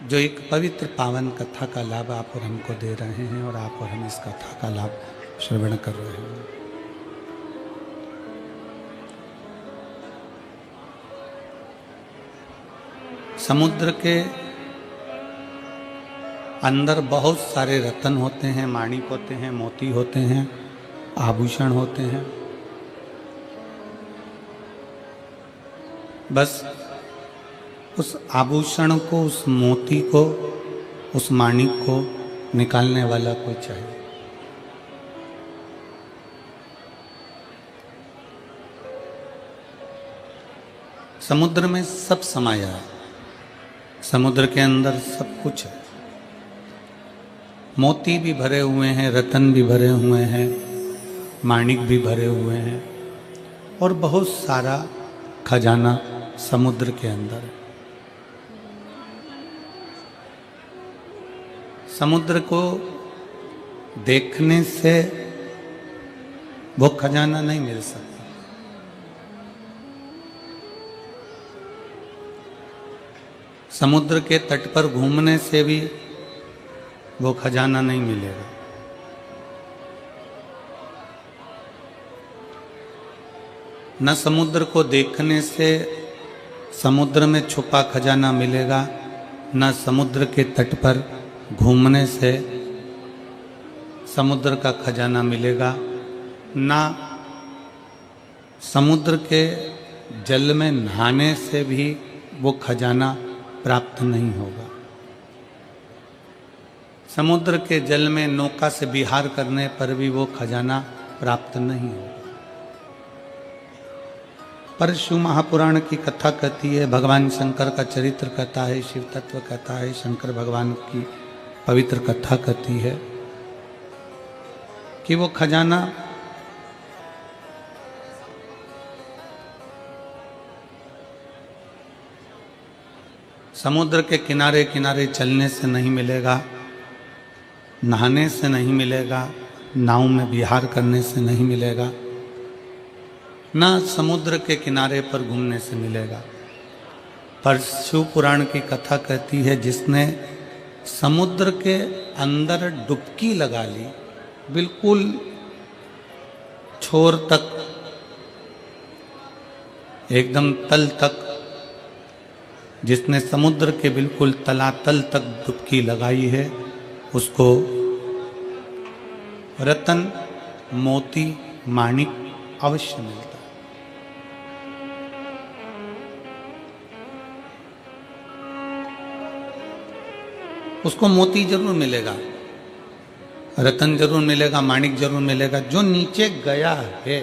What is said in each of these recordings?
जो एक पवित्र पावन कथा का लाभ आप और हमको दे रहे हैं और आप और हम इस कथा का लाभ श्रवण कर रहे हैं। समुद्र के अंदर बहुत सारे रत्न होते हैं, माणिक होते हैं, मोती होते हैं, आभूषण होते हैं। बस उस आभूषण को, उस मोती को, उस माणिक को निकालने वाला कोई चाहिए। समुद्र में सब समाया है, समुद्र के अंदर सब कुछ है। मोती भी भरे हुए हैं, रत्न भी भरे हुए हैं, माणिक भी भरे हुए हैं और बहुत सारा खजाना समुद्र के अंदर है। समुद्र को देखने से वो खजाना नहीं मिल सकता। समुद्र के तट पर घूमने से भी वो खजाना नहीं मिलेगा। न समुद्र को देखने से समुद्र में छुपा खजाना मिलेगा, न समुद्र के तट पर घूमने से समुद्र का खजाना मिलेगा, ना समुद्र के जल में नहाने से भी वो खजाना प्राप्त नहीं होगा। समुद्र के जल में नौका से विहार करने पर भी वो खजाना प्राप्त नहीं होगा। पर शिव महापुराण की कथा कहती है, भगवान शंकर का चरित्र कहता है, शिव तत्व कहता है, शंकर भगवान की पवित्र कथा कहती है कि वो खजाना समुद्र के किनारे किनारे चलने से नहीं मिलेगा, नहाने से नहीं मिलेगा, नाव में विहार करने से नहीं मिलेगा, ना समुद्र के किनारे पर घूमने से मिलेगा। पर शिव पुराण की कथा कहती है, जिसने समुद्र के अंदर डुबकी लगा ली, बिल्कुल छोर तक, एकदम तल तक, जिसने समुद्र के बिल्कुल तलातल तक डुबकी लगाई है, उसको रतन, मोती, माणिक अवश्य मिलता है। उसको मोती जरूर मिलेगा, रतन जरूर मिलेगा, माणिक जरूर मिलेगा। जो नीचे गया है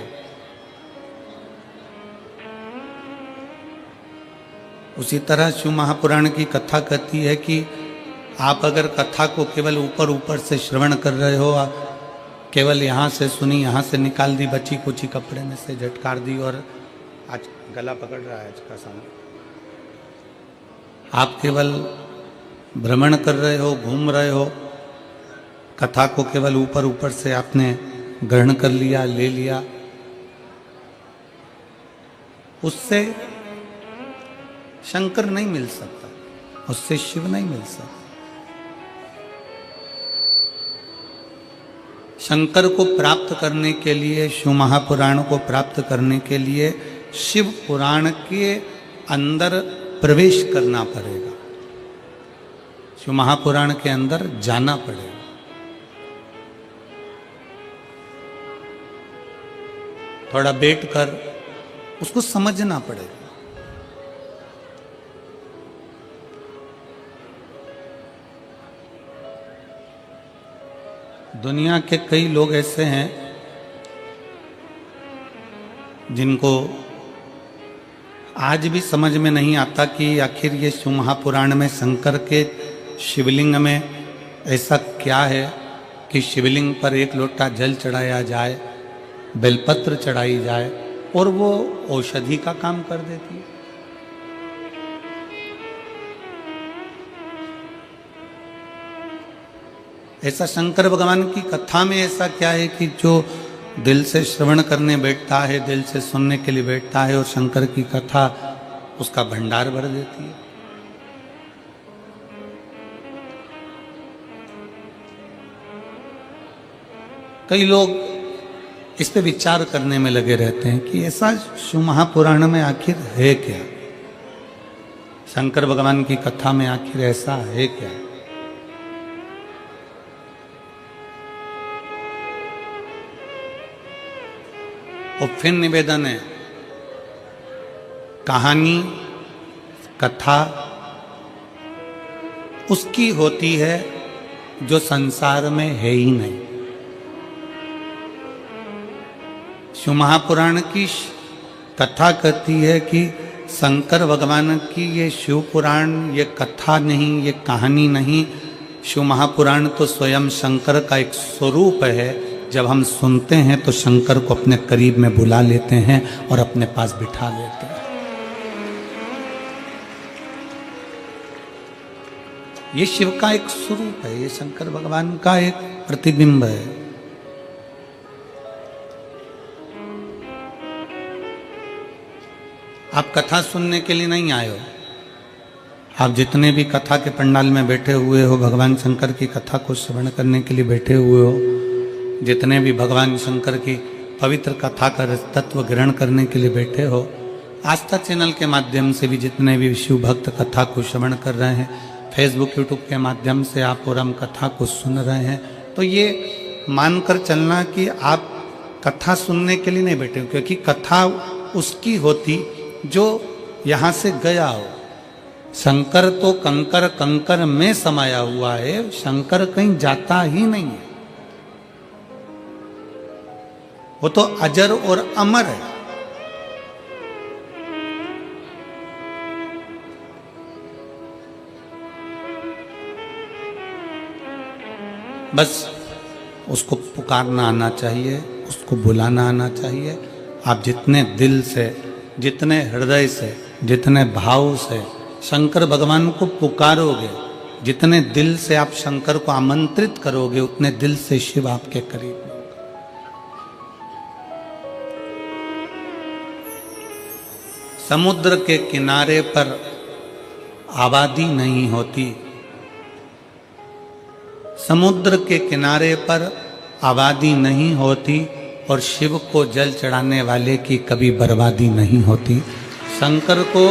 उसी तरह शिव महापुराण की कथा कहती है कि आप अगर कथा को केवल ऊपर ऊपर से श्रवण कर रहे हो, केवल यहाँ से सुनी, यहाँ से निकाल दी, बची कुची कपड़े में से झटकार दी और आज गला पकड़ रहा है आज का समय, आप केवल भ्रमण कर रहे हो, घूम रहे हो, कथा को केवल ऊपर ऊपर से आपने ग्रहण कर लिया, ले लिया, उससे शंकर नहीं मिल सकता, उससे शिव नहीं मिल सकता। शंकर को प्राप्त करने के लिए, शिव महापुराण को प्राप्त करने के लिए शिव पुराण के अंदर प्रवेश करना पड़ेगा, शिव महापुराण के अंदर जाना पड़ेगा। थोड़ा बैठकर उसको समझना पड़ेगा। दुनिया के कई लोग ऐसे हैं जिनको आज भी समझ में नहीं आता कि आखिर ये शिव महापुराण में शंकर के शिवलिंग में ऐसा क्या है कि शिवलिंग पर एक लोटा जल चढ़ाया जाए, बेलपत्र चढ़ाई जाए और वो औषधि का काम कर देती है। ऐसा शंकर भगवान की कथा में ऐसा क्या है कि जो दिल से श्रवण करने बैठता है, दिल से सुनने के लिए बैठता है और शंकर की कथा उसका भंडार भर देती है। कई लोग इस पे विचार करने में लगे रहते हैं कि ऐसा शिव महापुराण में आखिर है क्या, शंकर भगवान की कथा में आखिर ऐसा है क्या। और फिर निवेदन है, कहानी कथा उसकी होती है जो संसार में है ही नहीं। शिव महापुराण की कथा कहती है कि शंकर भगवान की ये शिव पुराण, ये कथा नहीं, ये कहानी नहीं, शिव महापुराण तो स्वयं शंकर का एक स्वरूप है। जब हम सुनते हैं तो शंकर को अपने करीब में बुला लेते हैं और अपने पास बिठा लेते हैं। ये शिव का एक स्वरूप है, ये शंकर भगवान का एक प्रतिबिंब है। आप कथा सुनने के लिए नहीं आए हो, आप जितने भी कथा के पंडाल में बैठे हुए हो, भगवान शंकर की कथा को श्रवण करने के लिए बैठे हुए हो, जितने भी भगवान शंकर की पवित्र कथा का तत्व ग्रहण करने के लिए बैठे हो, आस्था चैनल के माध्यम से भी जितने भी शिव भक्त कथा को श्रवण कर रहे हैं, फेसबुक यूट्यूब के माध्यम से आप और हम कथा को सुन रहे हैं, तो ये मानकर चलना कि आप कथा सुनने के लिए नहीं बैठे हो, क्योंकि कथा उसकी होती जो यहाँ से गया हो। शंकर तो कंकर कंकर में समाया हुआ है, शंकर कहीं जाता ही नहीं है, वो तो अजर और अमर है। बस उसको पुकारना आना चाहिए, उसको बुलाना आना चाहिए। आप जितने दिल से, जितने हृदय से, जितने भाव से शंकर भगवान को पुकारोगे, जितने दिल से आप शंकर को आमंत्रित करोगे, उतने दिल से शिव आपके करीब। समुद्र के किनारे पर आबादी नहीं होती, समुद्र के किनारे पर आबादी नहीं होती, और शिव को जल चढ़ाने वाले की कभी बर्बादी नहीं होती। शंकर को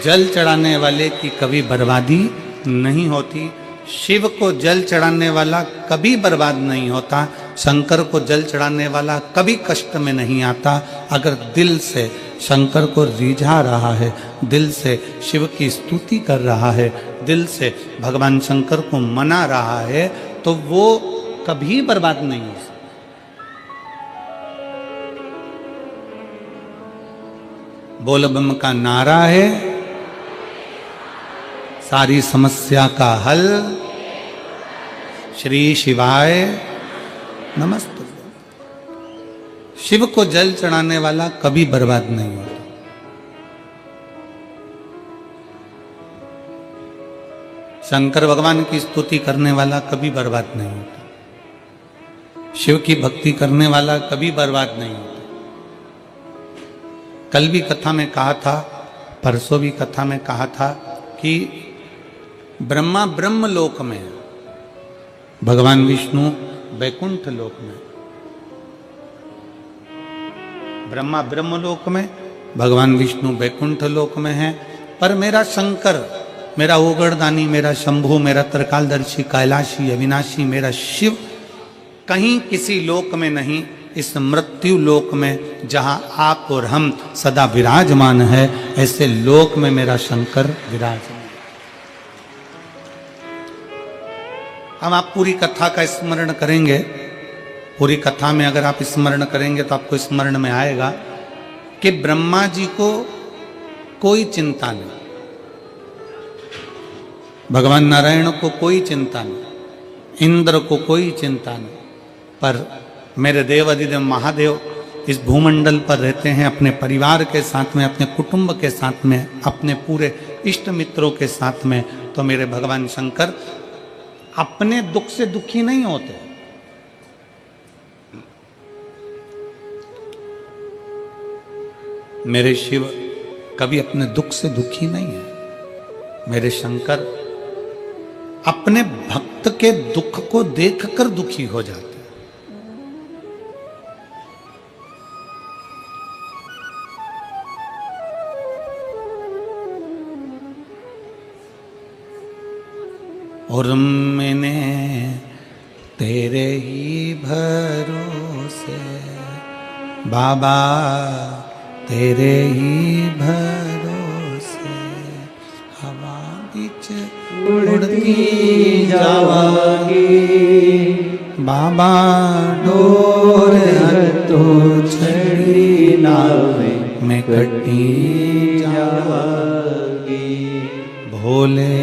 जल चढ़ाने वाले की कभी बर्बादी नहीं होती। शिव को जल चढ़ाने वाला कभी बर्बाद नहीं होता। शंकर को जल चढ़ाने वाला कभी कष्ट में नहीं आता। अगर दिल से शंकर को रिझा रहा है, दिल से शिव की स्तुति कर रहा है, दिल से भगवान शंकर को मना रहा है, तो वो कभी बर्बाद नहीं हो सकता। बोल बम का नारा है, सारी समस्या का हल, श्री शिवाय नमस्ते। शिव को जल चढ़ाने वाला कभी बर्बाद नहीं होता। शंकर भगवान की स्तुति करने वाला कभी बर्बाद नहीं होता। शिव की भक्ति करने वाला कभी बर्बाद नहीं होता। कल भी कथा में कहा था, परसों भी कथा में कहा था कि ब्रह्मा ब्रह्म लोक में, भगवान विष्णु वैकुंठ लोक में। ब्रह्मा ब्रह्मलोक में, भगवान विष्णु वैकुंठ लोक में है। पर मेरा शंकर, मेरा ओगरदानी, मेरा शंभु, मेरा त्रिकालदर्शी, कैलाशी, अविनाशी, मेरा शिव कहीं किसी लोक में नहीं, इस मृत्यु लोक में जहां आप और हम सदा विराजमान है, ऐसे लोक में मेरा शंकर विराजमान। हम आप पूरी कथा का स्मरण करेंगे। पूरी कथा में अगर आप स्मरण करेंगे तो आपको स्मरण में आएगा कि ब्रह्मा जी को कोई चिंता नहीं, भगवान नारायण को कोई चिंता नहीं, इंद्र को कोई चिंता नहीं, पर मेरे देव अधिदेव महादेव इस भूमंडल पर रहते हैं अपने परिवार के साथ में, अपने कुटुंब के साथ में, अपने पूरे इष्ट मित्रों के साथ में। तो मेरे भगवान शंकर अपने दुख से दुखी नहीं होते। मेरे शिव कभी अपने दुख से दुखी नहीं है। मेरे शंकर अपने भक्त के दुख को देखकर दुखी हो जाते हैं। और मैंने तेरे ही भरोसे बाबा, तेरे ही भरोसे हवा बीच उड़ती जावागी बाबा, डोर तो छड़ी नावे में कटी जावागी भोले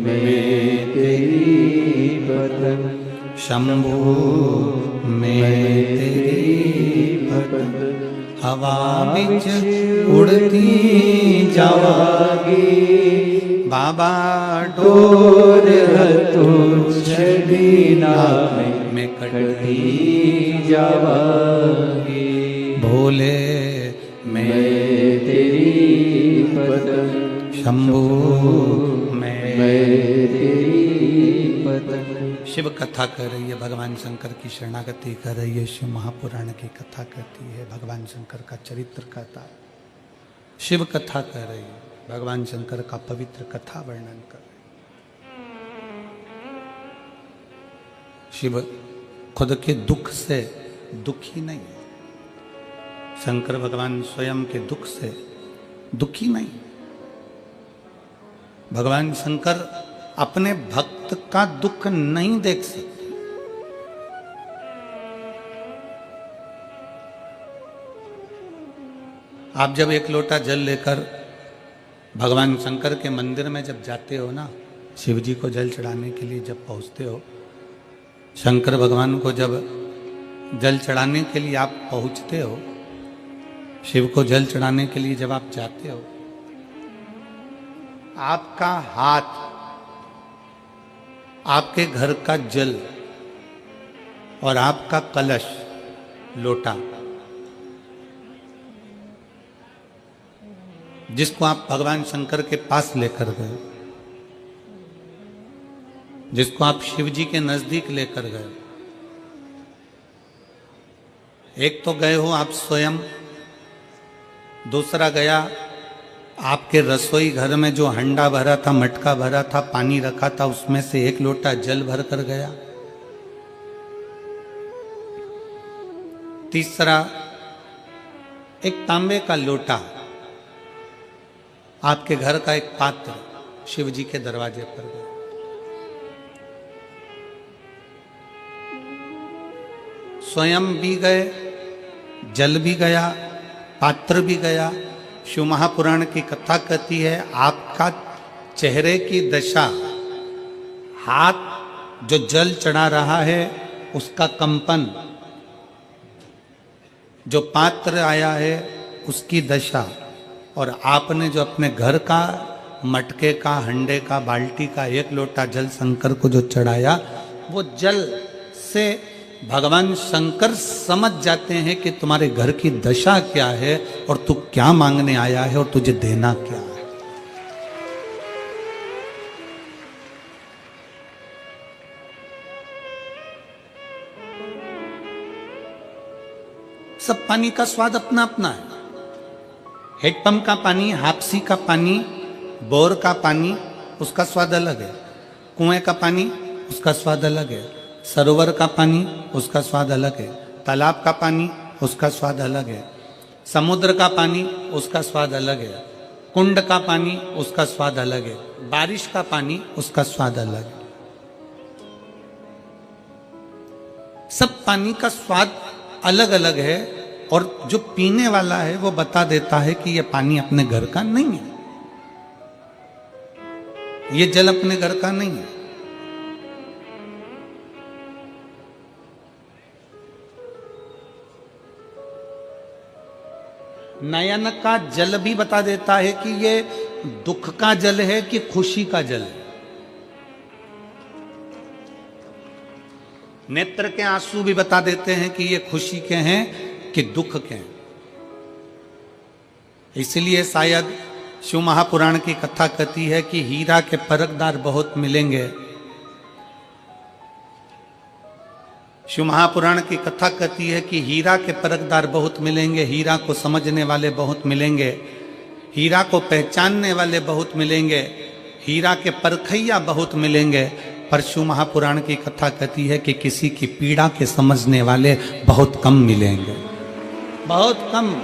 मैं तेरी पतंग, शंभू मैं तेरी पतंग हवा बिच उड़ती जावागी बाबा, डोर तो छड़ी नावे में कटी जावागी भोले मैं तेरी पतंग, शंभू मैं तेरी पतंग। शिव कथा कर रही है, भगवान शंकर की शरणागति कर रही है, शिव महापुराण की कथा करती है, भगवान शंकर का चरित्र कहता है, शिव कथा कर रही है, भगवान शंकर का पवित्र कथा वर्णन कर रही है। शिव खुद के दुख से दुखी नहीं है, शंकर भगवान स्वयं के दुख से दुखी नहीं। भगवान शंकर अपने भक्त का दुख नहीं देख सकते। आप जब एक लोटा जल लेकर भगवान शंकर के मंदिर में जब जाते हो ना, शिव जी को जल चढ़ाने के लिए जब पहुंचते हो, शंकर भगवान को जब जल चढ़ाने के लिए आप पहुंचते हो, शिव को जल चढ़ाने के लिए जब आप जाते हो, आपका हाथ आपके घर का जल और आपका कलश लोटा, जिसको आप भगवान शंकर के पास लेकर गए, जिसको आप शिव जी के नजदीक लेकर गए, एक तो गए हो आप स्वयं, दूसरा गया आपके रसोई घर में जो हंडा भरा था, मटका भरा था, पानी रखा था, उसमें से एक लोटा जल भर कर गया। तीसरा एक तांबे का लोटा, आपके घर का एक पात्र शिव जी के दरवाजे पर गया। स्वयं भी गए, जल भी गया, पात्र भी गया। शिव महापुराण की कथा कहती है, आपका चेहरे की दशा, हाथ जो जल चढ़ा रहा है उसका कंपन, जो पात्र आया है उसकी दशा, और आपने जो अपने घर का मटके का, हंडे का, बाल्टी का एक लोटा जल शंकर को जो चढ़ाया, वो जल से भगवान शंकर समझ जाते हैं कि तुम्हारे घर की दशा क्या है और तू क्या मांगने आया है और तुझे देना क्या है। सब पानी का स्वाद अपना अपना है। हेडपंप का पानी, हापसी का पानी, बोर का पानी, उसका स्वाद अलग है। कुएं का पानी, उसका स्वाद अलग है। सरोवर का पानी, उसका स्वाद अलग है। तालाब का पानी, उसका स्वाद अलग है। समुद्र का पानी, उसका स्वाद अलग है। कुंड का पानी, उसका स्वाद अलग है। बारिश का पानी, उसका स्वाद अलग है। सब पानी का स्वाद अलग अलग है, और जो पीने वाला है वो बता देता है कि यह पानी अपने घर का नहीं है, ये जल अपने घर का नहीं है। नयन का जल भी बता देता है कि ये दुख का जल है कि खुशी का जल है। नेत्र के आंसू भी बता देते हैं कि ये खुशी के हैं कि दुख के हैं। इसलिए शायद शिव महापुराण की कथा कहती है कि हीरा के परखदार बहुत मिलेंगे। शिव महापुराण की कथा कहती है कि हीरा के परखदार बहुत मिलेंगे, हीरा को समझने वाले बहुत मिलेंगे, हीरा को पहचानने वाले बहुत मिलेंगे, हीरा के परखैया बहुत मिलेंगे, पर शिव महापुराण की कथा कहती है कि किसी की पीड़ा के समझने वाले बहुत कम मिलेंगे, बहुत कम।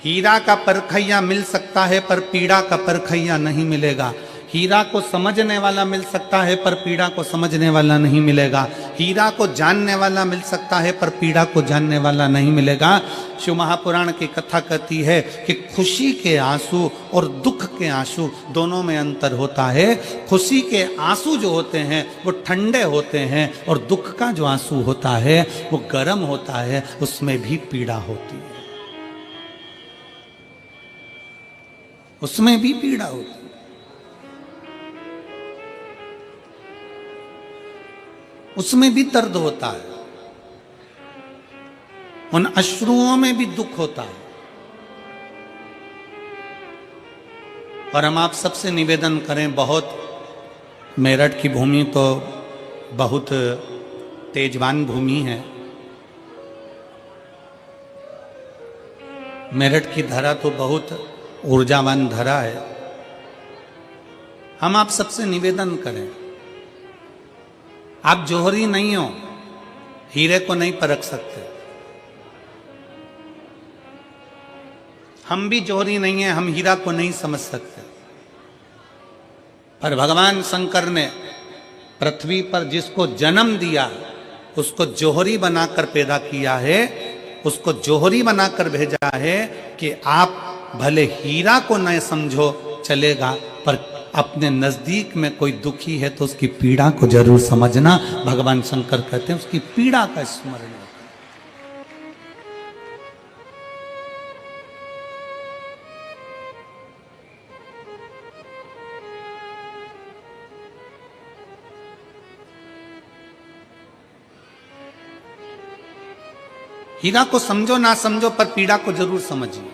हीरा का परखैया मिल सकता है पर पीड़ा का परखैया नहीं मिलेगा। हीरा को समझने वाला मिल सकता है पर पीड़ा को समझने वाला नहीं मिलेगा। हीरा को जानने वाला मिल सकता है पर पीड़ा को जानने वाला नहीं मिलेगा। शिव महापुराण की कथा कहती है कि खुशी के आंसू और दुख के आंसू दोनों में अंतर होता है। खुशी के आंसू जो होते हैं वो ठंडे होते हैं और दुख का जो आंसू होता है वो गर्म होता है, उसमें भी पीड़ा होती है, उसमें भी पीड़ा होती है। उसमें भी दर्द होता है, उन अश्रुओं में भी दुख होता है। और हम आप सबसे निवेदन करें, बहुत मेरठ की भूमि तो बहुत तेजवान भूमि है, मेरठ की धरा तो बहुत ऊर्जावान धरा है। हम आप सबसे निवेदन करें, आप जौहरी नहीं हो, हीरे को नहीं परख सकते। हम भी जौहरी नहीं है, हम हीरा को नहीं समझ सकते। पर भगवान शंकर ने पृथ्वी पर जिसको जन्म दिया उसको जौहरी बनाकर पैदा किया है, उसको जौहरी बनाकर भेजा है कि आप भले हीरा को न समझो चलेगा, पर अपने नजदीक में कोई दुखी है तो उसकी पीड़ा को जरूर समझना। भगवान शंकर कहते हैं उसकी पीड़ा का स्मरण। हीरा को समझो ना समझो पर पीड़ा को जरूर समझिए,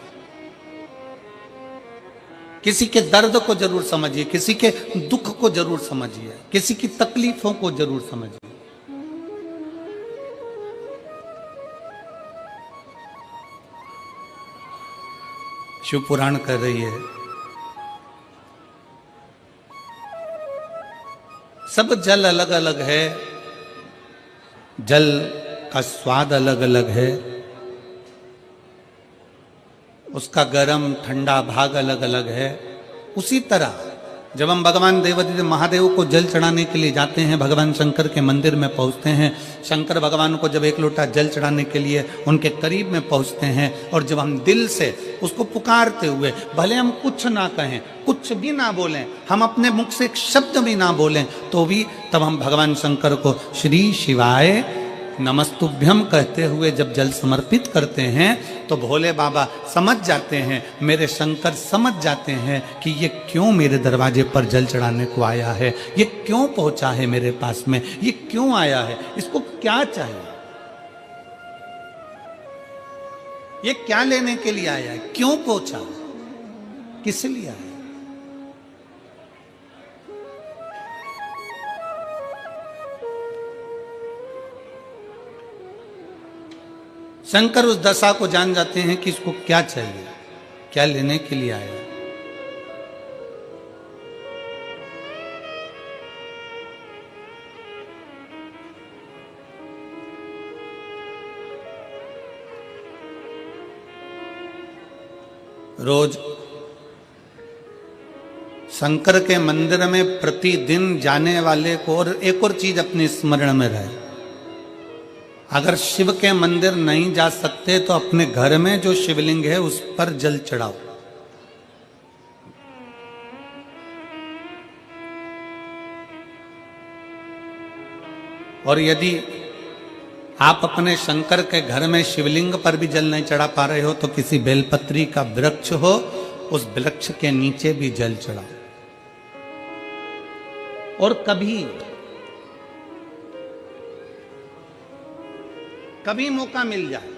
किसी के दर्द को जरूर समझिए, किसी के दुख को जरूर समझिए, किसी की तकलीफों को जरूर समझिए। शिव पुराण कह रही है सब जल अलग अलग है, जल का स्वाद अलग अलग है, उसका गर्म ठंडा भाग अलग अलग है। उसी तरह जब हम भगवान देवादिदेव महादेव को जल चढ़ाने के लिए जाते हैं, भगवान शंकर के मंदिर में पहुंचते हैं, शंकर भगवान को जब एक लोटा जल चढ़ाने के लिए उनके करीब में पहुंचते हैं और जब हम दिल से उसको पुकारते हुए, भले हम कुछ ना कहें, कुछ भी ना बोलें, हम अपने मुख से एक शब्द भी ना बोलें, तो भी तब हम भगवान शंकर को श्री शिवाय नमस्तुभ्यम कहते हुए जब जल समर्पित करते हैं तो भोले बाबा समझ जाते हैं, मेरे शंकर समझ जाते हैं कि ये क्यों मेरे दरवाजे पर जल चढ़ाने को आया है, ये क्यों पहुंचा है मेरे पास में, ये क्यों आया है, इसको क्या चाहिए, ये क्या लेने के लिए आया है, क्यों पहुंचा, किस लिए आया। शंकर उस दशा को जान जाते हैं कि इसको क्या चाहिए, क्या लेने के लिए आया। रोज शंकर के मंदिर में प्रतिदिन जाने वाले को, और एक और चीज अपने स्मरण में रहे, अगर शिव के मंदिर नहीं जा सकते तो अपने घर में जो शिवलिंग है उस पर जल चढ़ाओ। और यदि आप अपने शंकर के घर में शिवलिंग पर भी जल नहीं चढ़ा पा रहे हो तो किसी बेलपत्री का वृक्ष हो, उस वृक्ष के नीचे भी जल चढ़ाओ। और कभी मौका मिल जाए,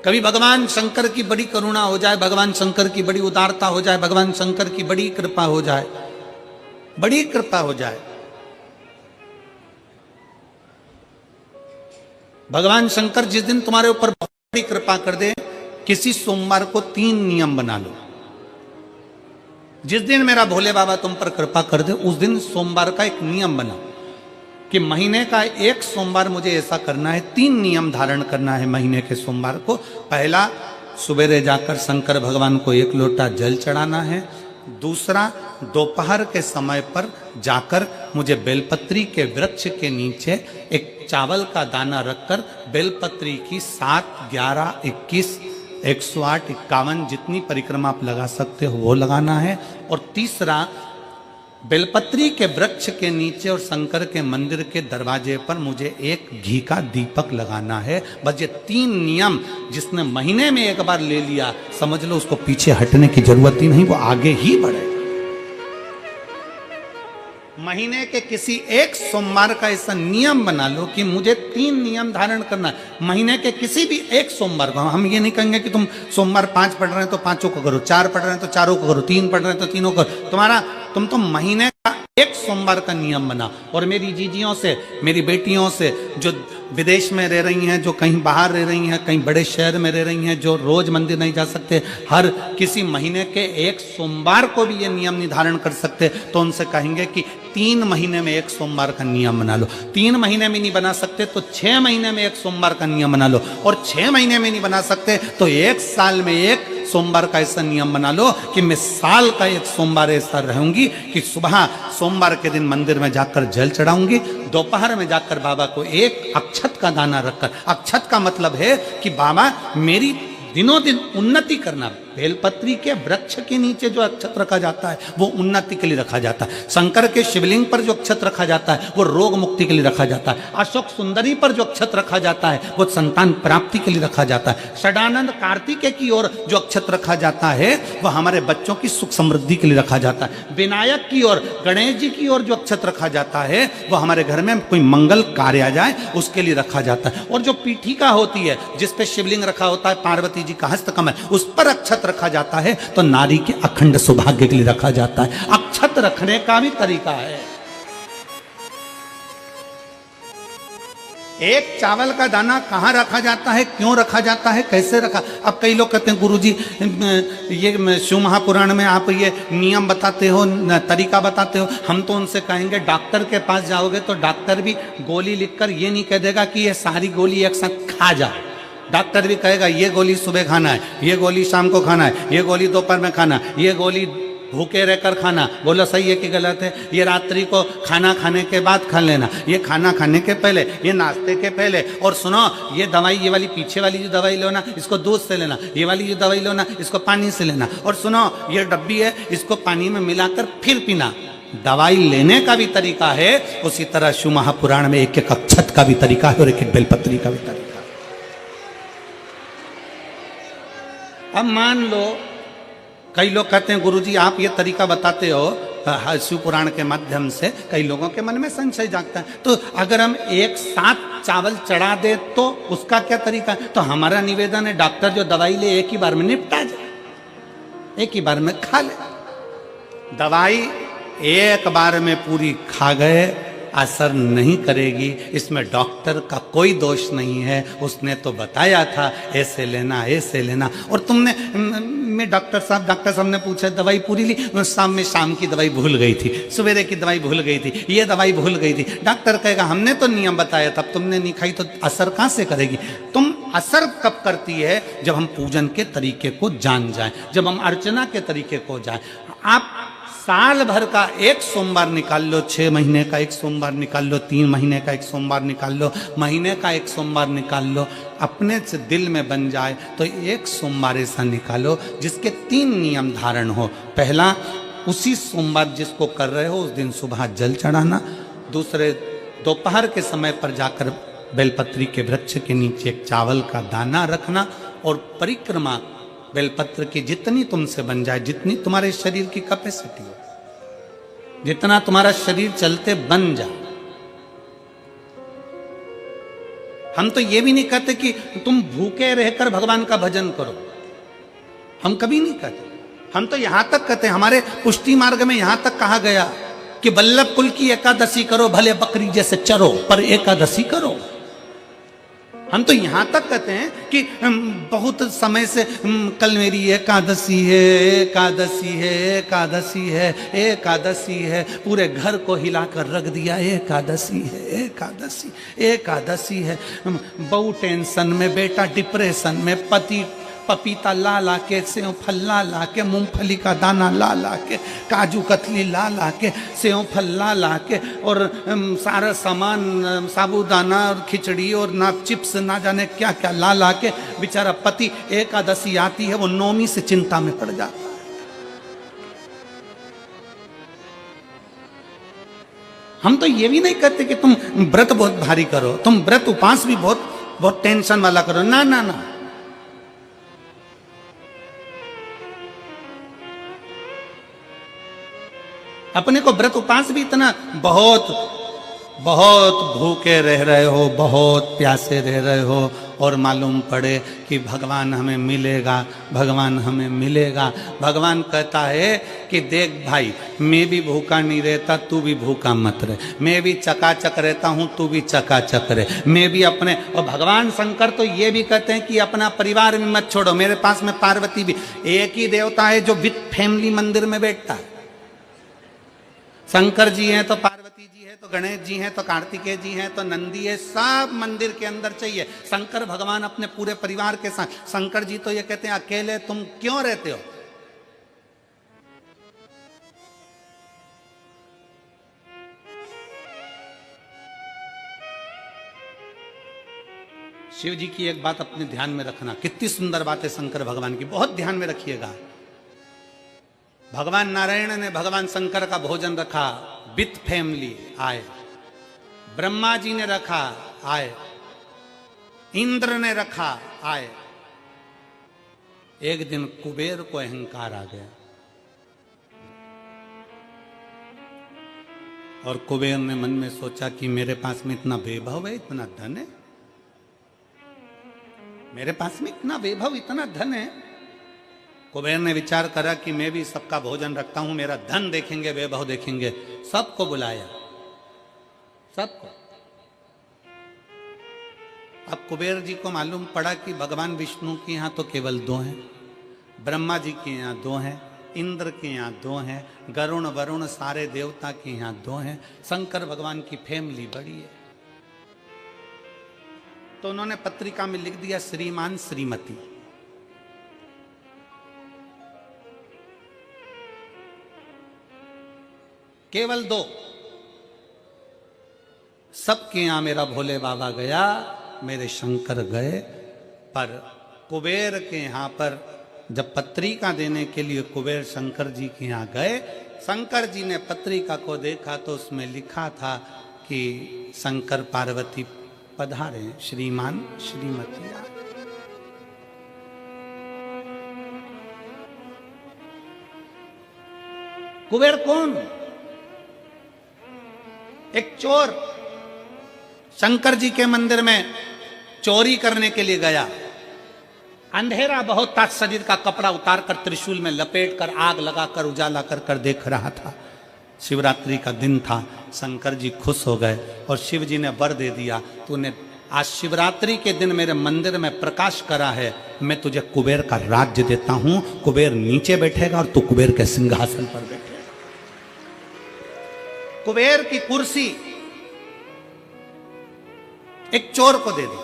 कभी भगवान शंकर की बड़ी करुणा हो जाए, भगवान शंकर की बड़ी उदारता हो जाए, भगवान शंकर की बड़ी कृपा हो जाए, बड़ी कृपा हो जाए, भगवान शंकर जिस दिन तुम्हारे ऊपर बहुत बड़ी कृपा कर दे, किसी सोमवार को 3 नियम बना लो। जिस दिन मेरा भोले बाबा तुम पर कृपा कर दे, उस दिन सोमवार का एक नियम बना कि महीने का एक सोमवार मुझे ऐसा करना है, 3 नियम धारण करना है महीने के सोमवार को। पहला, सुबेरे जाकर शंकर भगवान को 1 लोटा जल चढ़ाना है। दूसरा, दोपहर के समय पर जाकर मुझे बेलपत्री के वृक्ष के नीचे एक चावल का दाना रखकर बेलपत्री की 7, 11, 21, 108, 51 जितनी परिक्रमा आप लगा सकते हो वो लगाना है। और तीसरा, बेलपत्री के वृक्ष के नीचे और शंकर के मंदिर के दरवाजे पर मुझे एक घी का दीपक लगाना है। बस ये 3 नियम जिसने महीने में एक बार ले लिया, समझ लो उसको पीछे हटने की जरूरत ही नहीं, वो आगे ही बढ़े। महीने के किसी एक सोमवार का ऐसा नियम बना लो कि मुझे 3 नियम धारण करना है महीने के किसी भी एक सोमवार को। हम ये नहीं कहेंगे कि तुम सोमवार 5 पढ़ रहे हैं तो 5 को करो, 4 पढ़ रहे हैं तो 4 को करो, 3 पढ़ रहे हैं तो 3 को करो। तुम तो महीने का एक सोमवार का नियम बना। और मेरी जीजियों से, मेरी बेटियों से जो विदेश में रह रही हैं, जो कहीं बाहर रह रही हैं, कहीं बड़े शहर में रह रही हैं, जो रोज मंदिर नहीं जा सकते, हर किसी महीने के एक सोमवार को भी ये नियम निर्धारण कर सकते, तो उनसे कहेंगे कि 3 महीने में एक सोमवार का नियम बना लो। 3 महीने में नहीं बना सकते तो 6 महीने में एक सोमवार का नियम बना लो। और 6 महीने में नहीं बना सकते तो 1 साल में एक सोमवार का ऐसा नियम बना लो कि मैं साल का एक सोमवार ऐसा रहूंगी कि सुबह सोमवार के दिन मंदिर में जाकर जल चढ़ाऊंगी, दोपहर में जाकर बाबा को एक अक्षत का दाना रखकर, अक्षत का मतलब है कि बाबा मेरी दिनों दिन उन्नति करना। बेलपत्री के वृक्ष के नीचे जो अक्षत रखा जाता है वो उन्नति के लिए रखा जाता है। शंकर के शिवलिंग पर जो अक्षत रखा जाता है वो रोग मुक्ति के लिए रखा जाता है। अशोक सुंदरी पर जो अक्षत रखा जाता है वो संतान प्राप्ति के लिए रखा जाता है। षडानंद कार्तिकेय की ओर जो अक्षत रखा जाता है वह हमारे बच्चों की सुख समृद्धि के लिए रखा जाता है। विनायक की ओर, गणेश जी की ओर जो अक्षत रखा जाता है वो हमारे घर में कोई मंगल कार्य आ जाए उसके लिए रखा जाता है। और जो पीठिका होती है जिसपे शिवलिंग रखा होता है, पार्वती जी का हस्तकमल, उस पर अक्षत रखा जाता है तो नारी के अखंड सौभाग्य के लिए रखा जाता है। अक्षत रखने का भी तरीका है। एक चावल का दाना कहां रखा जाता है, क्यों रखा जाता है, कैसे रखा। अब कई लोग कहते हैं गुरुजी ये शिव महापुराण में आप ये नियम बताते हो, तरीका बताते हो। हम तो उनसे कहेंगे डॉक्टर के पास जाओगे तो डॉक्टर भी गोली लिखकर ये नहीं कह देगा कि ये सारी गोली एक साथ खा जाओ। डॉक्टर भी कहेगा ये गोली सुबह खाना है, ये गोली शाम को खाना है, ये गोली दोपहर में खाना, ये गोली भूखे रहकर खाना। बोलो सही है कि गलत है। ये रात्रि को खाना खाने के बाद खा लेना, ये खाना खाने के पहले, ये नाश्ते के पहले। और सुनो, ये दवाई, ये वाली पीछे वाली जो दवाई लो ना इसको दूध से लेना, ये वाली जो दवाई लो ना इसको पानी से लेना। और सुनो, ये डब्बी है इसको पानी में मिलाकर फिर पीना। दवाई लेने का भी तरीका है, उसी तरह शिव महापुराण में एक एक अक्षत का भी तरीका है और एक एक बेलपत्री का भी तरीका है। अब मान लो कई लोग कहते हैं गुरुजी आप ये तरीका बताते हो शिव पुराण के माध्यम से, कई लोगों के मन में संशय जागता है। तो अगर हम एक साथ चावल चढ़ा दे तो उसका क्या तरीका है। तो हमारा निवेदन है डॉक्टर जो दवाई ले एक ही बार में निपटा जाए, एक ही बार में खा ले। दवाई एक बार में पूरी खा गए असर नहीं करेगी, इसमें डॉक्टर का कोई दोष नहीं है। उसने तो बताया था ऐसे लेना, ऐसे लेना। और तुमने मैं डॉक्टर साहब ने पूछा दवाई पूरी ली, शाम की दवाई भूल गई थी, सवेरे की दवाई भूल गई थी, ये दवाई भूल गई थी। डॉक्टर कहेगा हमने तो नियम बताया था, तुमने नहीं खाई तो असर कहाँ से करेगी। तुम असर कब करती है जब हम पूजन के तरीके को जान जाएं, जब हम अर्चना के तरीके को जाएं। आप साल भर का एक सोमवार निकाल लो, 6 महीने का एक सोमवार निकाल लो, 3 महीने का एक सोमवार निकाल लो, महीने का एक सोमवार निकाल लो। अपने से दिल में बन जाए तो एक सोमवार ऐसा निकालो जिसके 3 नियम धारण हो। पहला, उसी सोमवार जिसको कर रहे हो उस दिन सुबह जल चढ़ाना। दूसरे, दोपहर के समय पर जाकर बेलपत्री के वृक्ष के नीचे एक चावल का दाना रखना। और परिक्रमा बेलपत्र की जितनी तुमसे बन जाए, जितनी तुम्हारे शरीर की कैपेसिटी हो, जितना तुम्हारा शरीर चलते बन जाए। हम तो ये भी नहीं कहते कि तुम भूखे रहकर भगवान का भजन करो, हम कभी नहीं कहते। हम तो यहां तक कहते हैं, हमारे पुष्टि मार्ग में यहां तक कहा गया कि वल्लभ कुल की एकादशी करो, भले बकरी जैसे चरो पर एकादशी करो। हम तो यहां तक कहते हैं कि बहुत समय से कल मेरी एकादशी है, एकादशी है, एकादशी है, एकादशी है, पूरे घर को हिलाकर रख दिया, एकादशी है, एकादशी, एकादशी है। बहू टेंशन में, बेटा डिप्रेशन में, पति पपीता ला ला के, सेव फल ला ला के, मूंगफली का दाना ला ला के, काजू कतली ला ला के, सेव फल ला ला के, और सारा सामान, साबूदाना और खिचड़ी और ना चिप्स ना जाने क्या क्या ला ला के, बेचारा पति एकादशी आती है वो नौमी से चिंता में पड़ जाता है। हम तो ये भी नहीं कहते कि तुम व्रत बहुत भारी करो, तुम व्रत उपास भी बहुत बहुत टेंशन वाला करो, ना ना ना। अपने को व्रत उपास भी इतना बहुत बहुत भूखे रह रहे हो, बहुत प्यासे रह रहे हो, और मालूम पड़े कि भगवान हमें मिलेगा, भगवान हमें मिलेगा। भगवान कहता है कि देख भाई, मैं भी भूखा नहीं रहता, तू भी भूखा मत रहे, मैं भी चकाचक रहता हूँ, तू भी चकाचक रहे, मैं भी अपने। और भगवान शंकर तो ये भी कहते हैं कि अपना परिवार भी मत छोड़ो, मेरे पास में पार्वती भी। एक ही देवता है जो विद फैमिली मंदिर में बैठता है। शंकर जी हैं तो पार्वती जी है, तो गणेश जी हैं, तो कार्तिकेय जी हैं, तो नंदी है, सब मंदिर के अंदर चाहिए। शंकर भगवान अपने पूरे परिवार के साथ। शंकर जी तो ये कहते हैं अकेले तुम क्यों रहते हो? शिव जी की एक बात अपने ध्यान में रखना, कितनी सुंदर बात है शंकर भगवान की, बहुत ध्यान में रखिएगा। भगवान नारायण ने भगवान शंकर का भोजन रखा, विथ फैमिली आए। ब्रह्मा जी ने रखा, आए। इंद्र ने रखा, आए। एक दिन कुबेर को अहंकार आ गया, और कुबेर ने मन में सोचा कि मेरे पास में इतना वैभव है, इतना धन है, मेरे पास में इतना वैभव, इतना धन है। कुबेर ने विचार करा कि मैं भी सबका भोजन रखता हूं, मेरा धन देखेंगे, वैभव देखेंगे। सबको बुलाया, सबको। अब कुबेर जी को मालूम पड़ा कि भगवान विष्णु के यहां तो केवल 2 हैं, ब्रह्मा जी के यहां 2 हैं, इंद्र के यहां 2 हैं, गरुण वरुण सारे देवता के यहां 2 हैं, शंकर भगवान की फैमिली बड़ी है। तो उन्होंने पत्रिका में लिख दिया, श्रीमान श्रीमती। केवल 2। सबके यहां मेरा भोले बाबा गया, मेरे शंकर गए, पर कुबेर के यहां पर जब पत्रिका देने के लिए कुबेर शंकर जी के यहां गए, शंकर जी ने पत्रिका को देखा तो उसमें लिखा था कि शंकर पार्वती पधारे, श्रीमान श्रीमती। कुबेर कौन? एक चोर शंकर जी के मंदिर में चोरी करने के लिए गया। अंधेरा बहुत था, शरीर का कपड़ा उतारकर त्रिशूल में लपेटकर आग लगाकर उजाला कर देख रहा था। शिवरात्रि का दिन था, शंकर जी खुश हो गए और शिव जी ने वर दे दिया, तूने आज शिवरात्रि के दिन मेरे मंदिर में प्रकाश करा है, मैं तुझे कुबेर का राज्य देता हूं। कुबेर नीचे बैठेगा और तू कुबेर के सिंहासन पर बैठेगा। कुबेर की कुर्सी एक चोर को दे दी।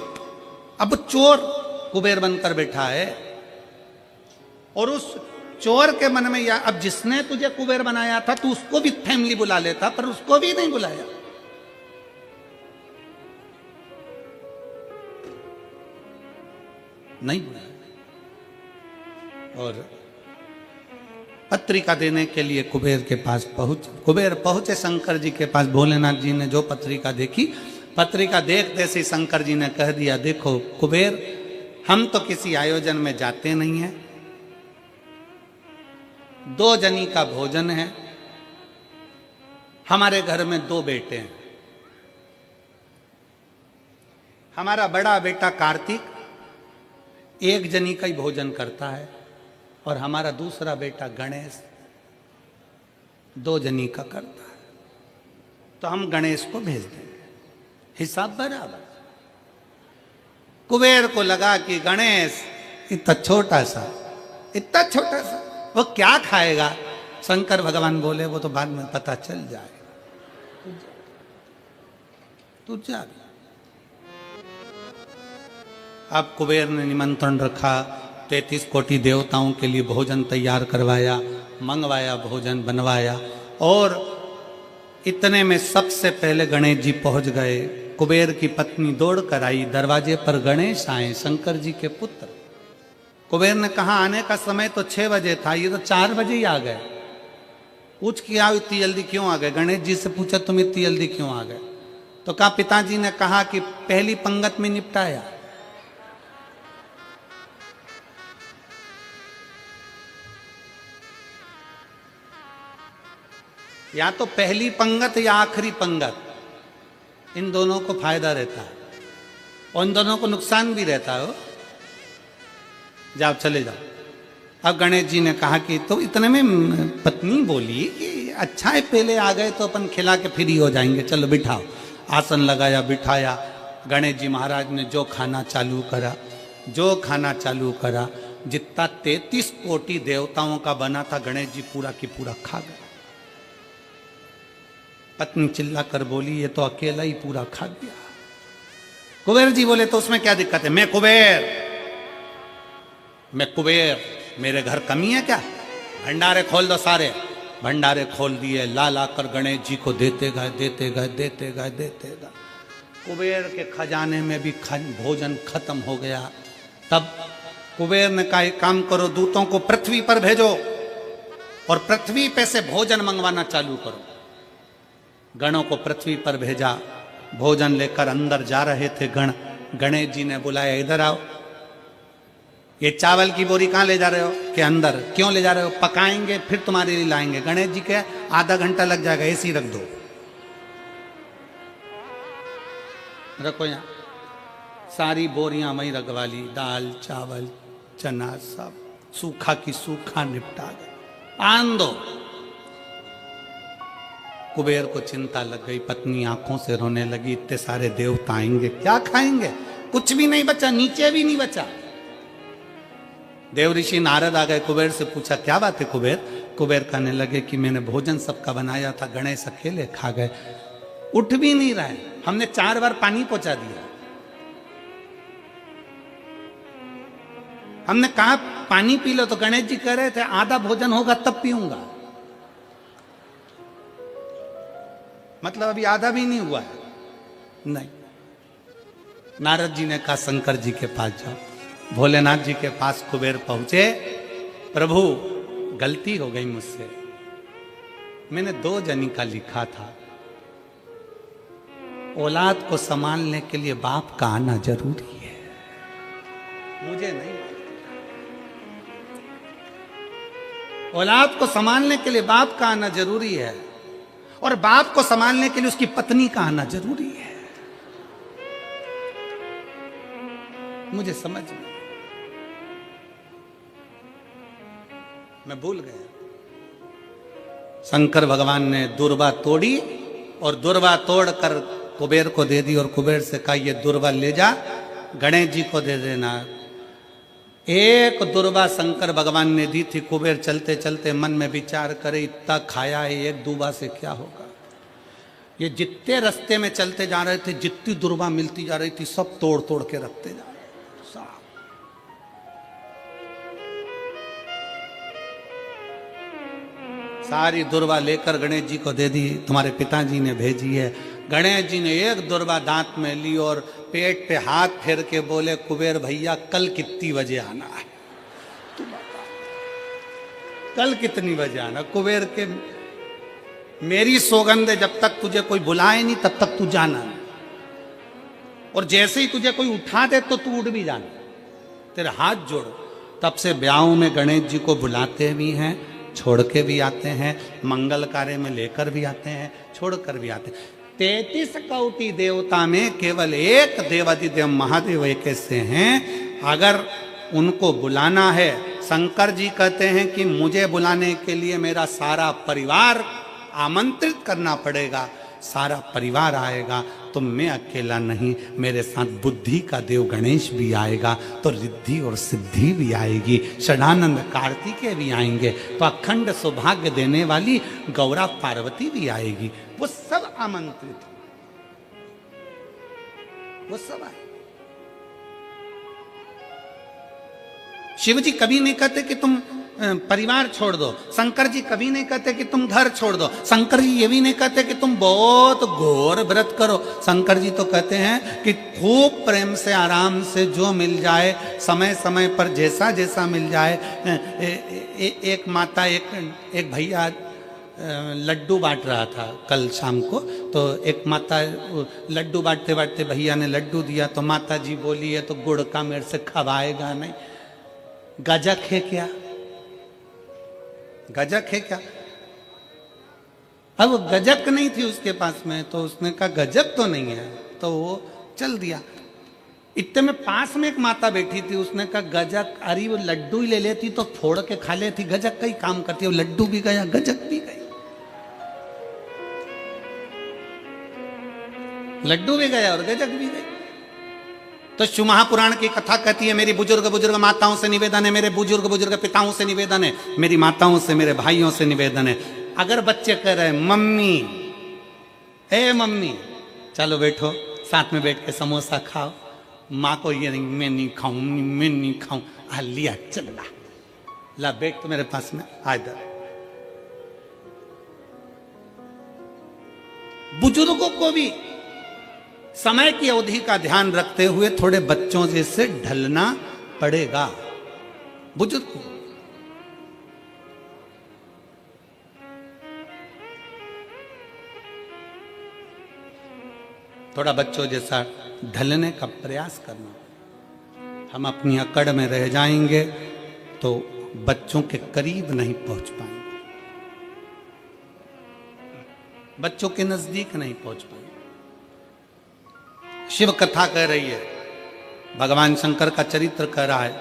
अब चोर कुबेर बनकर बैठा है, और उस चोर के मन में या अब जिसने तुझे कुबेर बनाया था, तू उसको भी फैमिली बुला लेता, पर उसको भी नहीं बुलाया। नहीं बुलाया। और पत्रिका देने के लिए कुबेर के पास कुबेर पहुंचे शंकर जी के पास। भोलेनाथ जी ने जो पत्रिका देखी, पत्रिका देखते से शंकर जी ने कह दिया, देखो कुबेर, हम तो किसी आयोजन में जाते नहीं हैं, 2 जनी का भोजन है, हमारे घर में 2 बेटे हैं। हमारा बड़ा बेटा कार्तिक 1 जनी का ही भोजन करता है, और हमारा दूसरा बेटा गणेश 2 जनी का करता है, तो हम गणेश को भेज देंगे, हिसाब बराबर। कुबेर को लगा कि गणेश इतना छोटा सा वो क्या खाएगा। शंकर भगवान बोले वो तो बाद में पता चल जाएगा, तू जा। अब कुबेर ने निमंत्रण रखा, 33 कोटि देवताओं के लिए भोजन तैयार करवाया, मंगवाया, भोजन बनवाया। और इतने में सबसे पहले गणेश जी पहुंच गए। कुबेर की पत्नी दौड़ कर आई, दरवाजे पर गणेश आए, शंकर जी के पुत्र। कुबेर ने कहा आने का समय तो 6 बजे था, ये तो 4 बजे ही आ गए। पूछ किया इतनी जल्दी क्यों आ गए। गणेश जी से पूछा तुम इतनी जल्दी क्यों आ गए। तो कहा पिताजी ने कहा कि पहली पंगत में निपटाया। या तो पहली पंगत या आखिरी पंगत, इन दोनों को फायदा रहता है और इन दोनों को नुकसान भी रहता है। जाओ चले जाओ। अब गणेश जी ने कहा कि तो इतने में पत्नी बोली कि अच्छा है पहले आ गए तो अपन खिला के फ्री हो जाएंगे, चलो बिठाओ। आसन लगाया, बिठाया। गणेश जी महाराज ने जो खाना चालू करा, जितना 33 कोटि देवताओं का बना था गणेश जी पूरा की पूरा खा गए। पत्नी चिल्ला कर बोली ये तो अकेला ही पूरा खा गया। कुबेर जी बोले तो उसमें क्या दिक्कत है, मैं कुबेर, मेरे घर कमी है क्या। भंडारे खोल दो सारे। भंडारे खोल दिए, ला कर गणेश जी को देते गए। कुबेर के खजाने में भी भोजन खत्म हो गया। तब कुबेर ने कहा एक काम करो, दूतों को पृथ्वी पर भेजो और पृथ्वी पे से भोजन मंगवाना चालू करो। गणों को पृथ्वी पर भेजा। भोजन लेकर अंदर जा रहे थे गण। गणेश जी ने बुलाया इधर आओ। ये चावल की बोरी कहाँ ले जा रहे हो। कि अंदर। क्यों ले जा रहे हो। पकाएंगे फिर तुम्हारे लिए लाएंगे। गणेश जी के आधा घंटा लग जाएगा, ऐसी रख दो। रखो यहाँ। सारी बोरियां वहीं रखवा ली, दाल चावल चना सब सूखा की सूखा निपटा गए। आन दो। कुबेर को चिंता लग गई, पत्नी आंखों से रोने लगी। इतने सारे देवता आएंगे, क्या खाएंगे। कुछ भी नहीं बचा, नीचे भी नहीं बचा। देव ऋषि नारद आ गए, कुबेर से पूछा क्या बात है कुबेर। कुबेर कहने लगे कि मैंने भोजन सबका बनाया था, गणेश अकेले खा गए, उठ भी नहीं रहे। हमने 4 बार पानी पहुंचा दिया। हमने कहा पानी पी लो तो गणेश जी कह रहे थे आधा भोजन होगा तब पीऊंगा। मतलब अभी आधा भी नहीं हुआ है। नहीं। नारद जी ने कहा शंकर जी के पास जाओ। भोलेनाथ जी के पास कुबेर पहुंचे। प्रभु गलती हो गई मुझसे, मैंने 2 जनी का लिखा था। औलाद को संभालने के लिए बाप का आना जरूरी है। मुझे नहीं, औलाद को संभालने के लिए बाप का आना जरूरी है और बाप को संभालने के लिए उसकी पत्नी का आना जरूरी है। मुझे समझ में, मैं भूल गया। शंकर भगवान ने दुर्वा तोड़ी और दुर्वा तोड़कर कुबेर को दे दी और कुबेर से कहा ये दुर्वा ले जा, गणेश जी को दे देना। एक दुर्वा शंकर भगवान ने दी थी। कुबेर चलते चलते मन में विचार करे इतना खाया है, एक दुर्वा से क्या होगा। ये जितने रास्ते में चलते जा रहे थे, जितनी दुर्वा मिलती जा रही थी, सब तोड़ तोड़ के रखते जा रहे। सारी दुर्वा लेकर गणेश जी को दे दी। तुम्हारे पिताजी ने भेजी है। गणेश जी ने एक दुर्वा दांत में ली और पेट पे हाथ फेर के बोले कुबेर भैया कल कितनी बजे आना है। तू बता कल कितनी बजे आना। कुबेर के मेरी सौगंध है जब तक तुझे कोई बुलाए नहीं तब तक तू जाना नहीं, और जैसे ही तुझे कोई उठा दे तो तू उड़ भी जाना, तेरे हाथ जोड़ो। तब से ब्याहों में गणेश जी को बुलाते भी हैं, छोड़ के भी आते हैं, मंगल कार्य में लेकर भी आते हैं, छोड़ कर भी आते हैं। 33 कोटि देवता में केवल एक देवादिदेव महादेव एक ऐसे हैं, अगर उनको बुलाना है, शंकर जी कहते हैं कि मुझे बुलाने के लिए मेरा सारा परिवार आमंत्रित करना पड़ेगा। सारा परिवार आएगा, तो मैं अकेला नहीं, मेरे साथ बुद्धि का देव गणेश भी आएगा, तो रिद्धि और सिद्धि भी आएगी, षडानंद कार्तिकेय भी आएंगे, तो अखंड सौभाग्य देने वाली गौरा पार्वती भी आएगी। वो सब आमंत्रित, वो सब आए। शिव जी कभी नहीं कहते कि तुम परिवार छोड़ दो, शंकर जी कभी नहीं कहते कि तुम घर छोड़ दो, शंकर जी ये भी नहीं कहते कि तुम बहुत घोर व्रत करो। शंकर जी तो कहते हैं कि खूब प्रेम से आराम से जो मिल जाए, समय समय पर जैसा जैसा मिल जाए। एक माता, एक भैया लड्डू बांट रहा था कल शाम को, तो एक माता लड्डू बांटते बांटते भैया ने लड्डू दिया, तो माता जी बोली है तो गुड़ का मेरे से खवाएगा नहीं, गजक है क्या, गजक है क्या। अब गजक नहीं थी उसके पास में, तो उसने कहा गजक तो नहीं है, तो वो चल दिया। इतने में पास में एक माता बैठी थी, उसने कहा गजक, अरे वो लड्डू ही ले लेती तो फोड़ के खा लेती, गजक का ही काम करती है, वो लड्डू भी गया गजक भी गई, लड्डू भी गया और गजक भी गई। तो शिव महापुराण की कथा कहती है, मेरी बुजुर्ग माताओं से निवेदन है, मेरे बुजुर्ग पिताओं से निवेदन है, मेरी माताओं से, मेरे भाइयों से निवेदन है, अगर बच्चे कह रहे हैं मम्मी, ए मम्मी चलो बैठो साथ में बैठ के समोसा खाओ, माँ को ये नहीं, मैं नहीं खाऊं, मैं नहीं खाऊं, लिया चल ला बैठ तो मेरे पास में आ इधर। बुजुर्गों को भी समय की अवधि का ध्यान रखते हुए थोड़े बच्चों जैसे ढलना पड़ेगा। बुजुर्ग को थोड़ा बच्चों जैसा ढलने का प्रयास करना। हम अपनी अकड़ में रह जाएंगे तो बच्चों के करीब नहीं पहुंच पाएंगे, बच्चों के नजदीक नहीं पहुंच पाएंगे। शिव कथा कह रही है, भगवान शंकर का चरित्र कह रहा है,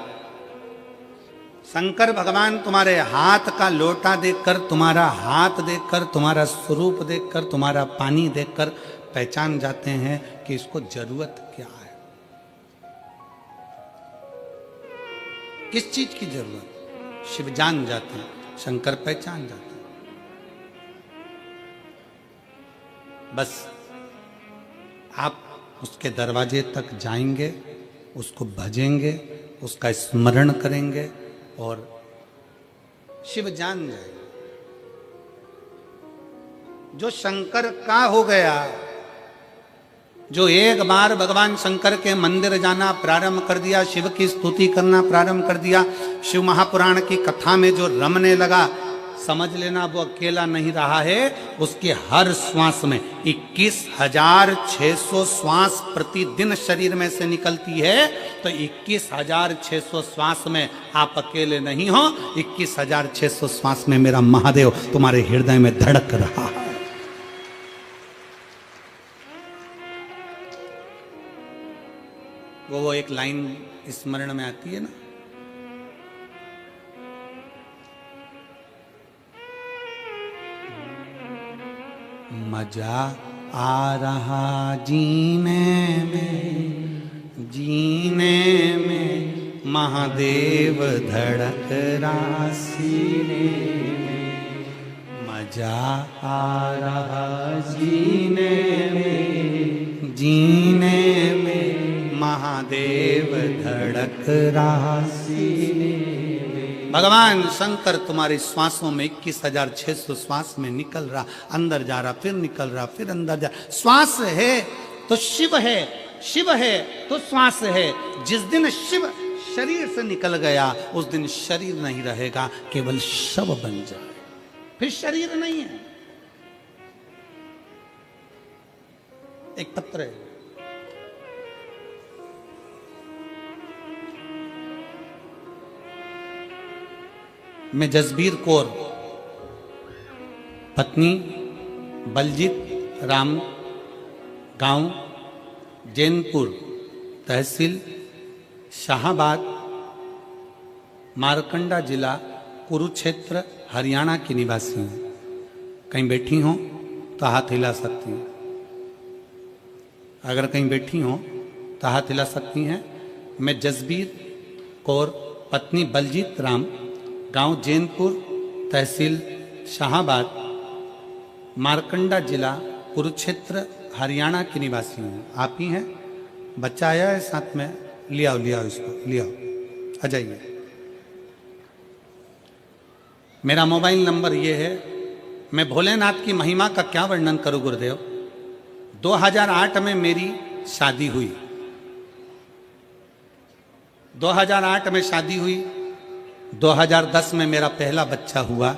शंकर भगवान तुम्हारे हाथ का लोटा देखकर, तुम्हारा हाथ देखकर, तुम्हारा स्वरूप देखकर, तुम्हारा पानी देखकर पहचान जाते हैं कि इसको जरूरत क्या है, किस चीज की जरूरत। शिव जान जाते हैं, शंकर पहचान जाते हैं। बस आप उसके दरवाजे तक जाएंगे, उसको भजेंगे, उसका स्मरण करेंगे और शिव जान जाएंगे। जो शंकर का हो गया, जो एक बार भगवान शंकर के मंदिर जाना प्रारंभ कर दिया, शिव की स्तुति करना प्रारंभ कर दिया, शिव महापुराण की कथा में जो रमने लगा, समझ लेना वो अकेला नहीं रहा है। उसके हर श्वास में 21,600 श्वास प्रतिदिन शरीर में से निकलती है, तो 21,600 श्वास में आप अकेले नहीं हो, 21,600 श्वास में मेरा महादेव तुम्हारे हृदय में धड़क रहा है। वो एक लाइन स्मरण में आती है ना, मजा आ रहा जीने में, जीने में महादेव धड़क रहा सीने में, मजा आ रहा जीने में, जीने में महादेव धड़क रहा सीने में। भगवान शंकर तुम्हारी श्वासों में 21,600 श्वास में निकल रहा, अंदर जा रहा, फिर निकल रहा, फिर अंदर जा। श्वास है तो शिव है, शिव है तो श्वास है। जिस दिन शिव शरीर से निकल गया, उस दिन शरीर नहीं रहेगा, केवल शव बन जाए, फिर शरीर नहीं है। एक पत्र है, मैं जसबीर कौर, पत्नी बलजीत राम, गांव जैनपुर, तहसील शाहाबाद, मारकंडा जिला कुरुक्षेत्र, हरियाणा की निवासी हूँ। कहीं बैठी हो तो हाथ हिला सकती हैं। अगर कहीं बैठी हो तो हाथ हिला सकती हैं। मैं जसबीर कौर पत्नी बलजीत राम, गांव जैनपुर, तहसील शाहाबाद, मारकंडा जिला कुरुक्षेत्र, हरियाणा की निवासी हूँ। आप ही हैं? बच्चा आया है साथ में, ले आओ इसको, ले आओ, आ जाइए। मेरा मोबाइल नंबर ये है। मैं भोलेनाथ की महिमा का क्या वर्णन करूं गुरुदेव। 2008 में मेरी शादी हुई, 2008 में शादी हुई। 2010 में मेरा पहला बच्चा हुआ,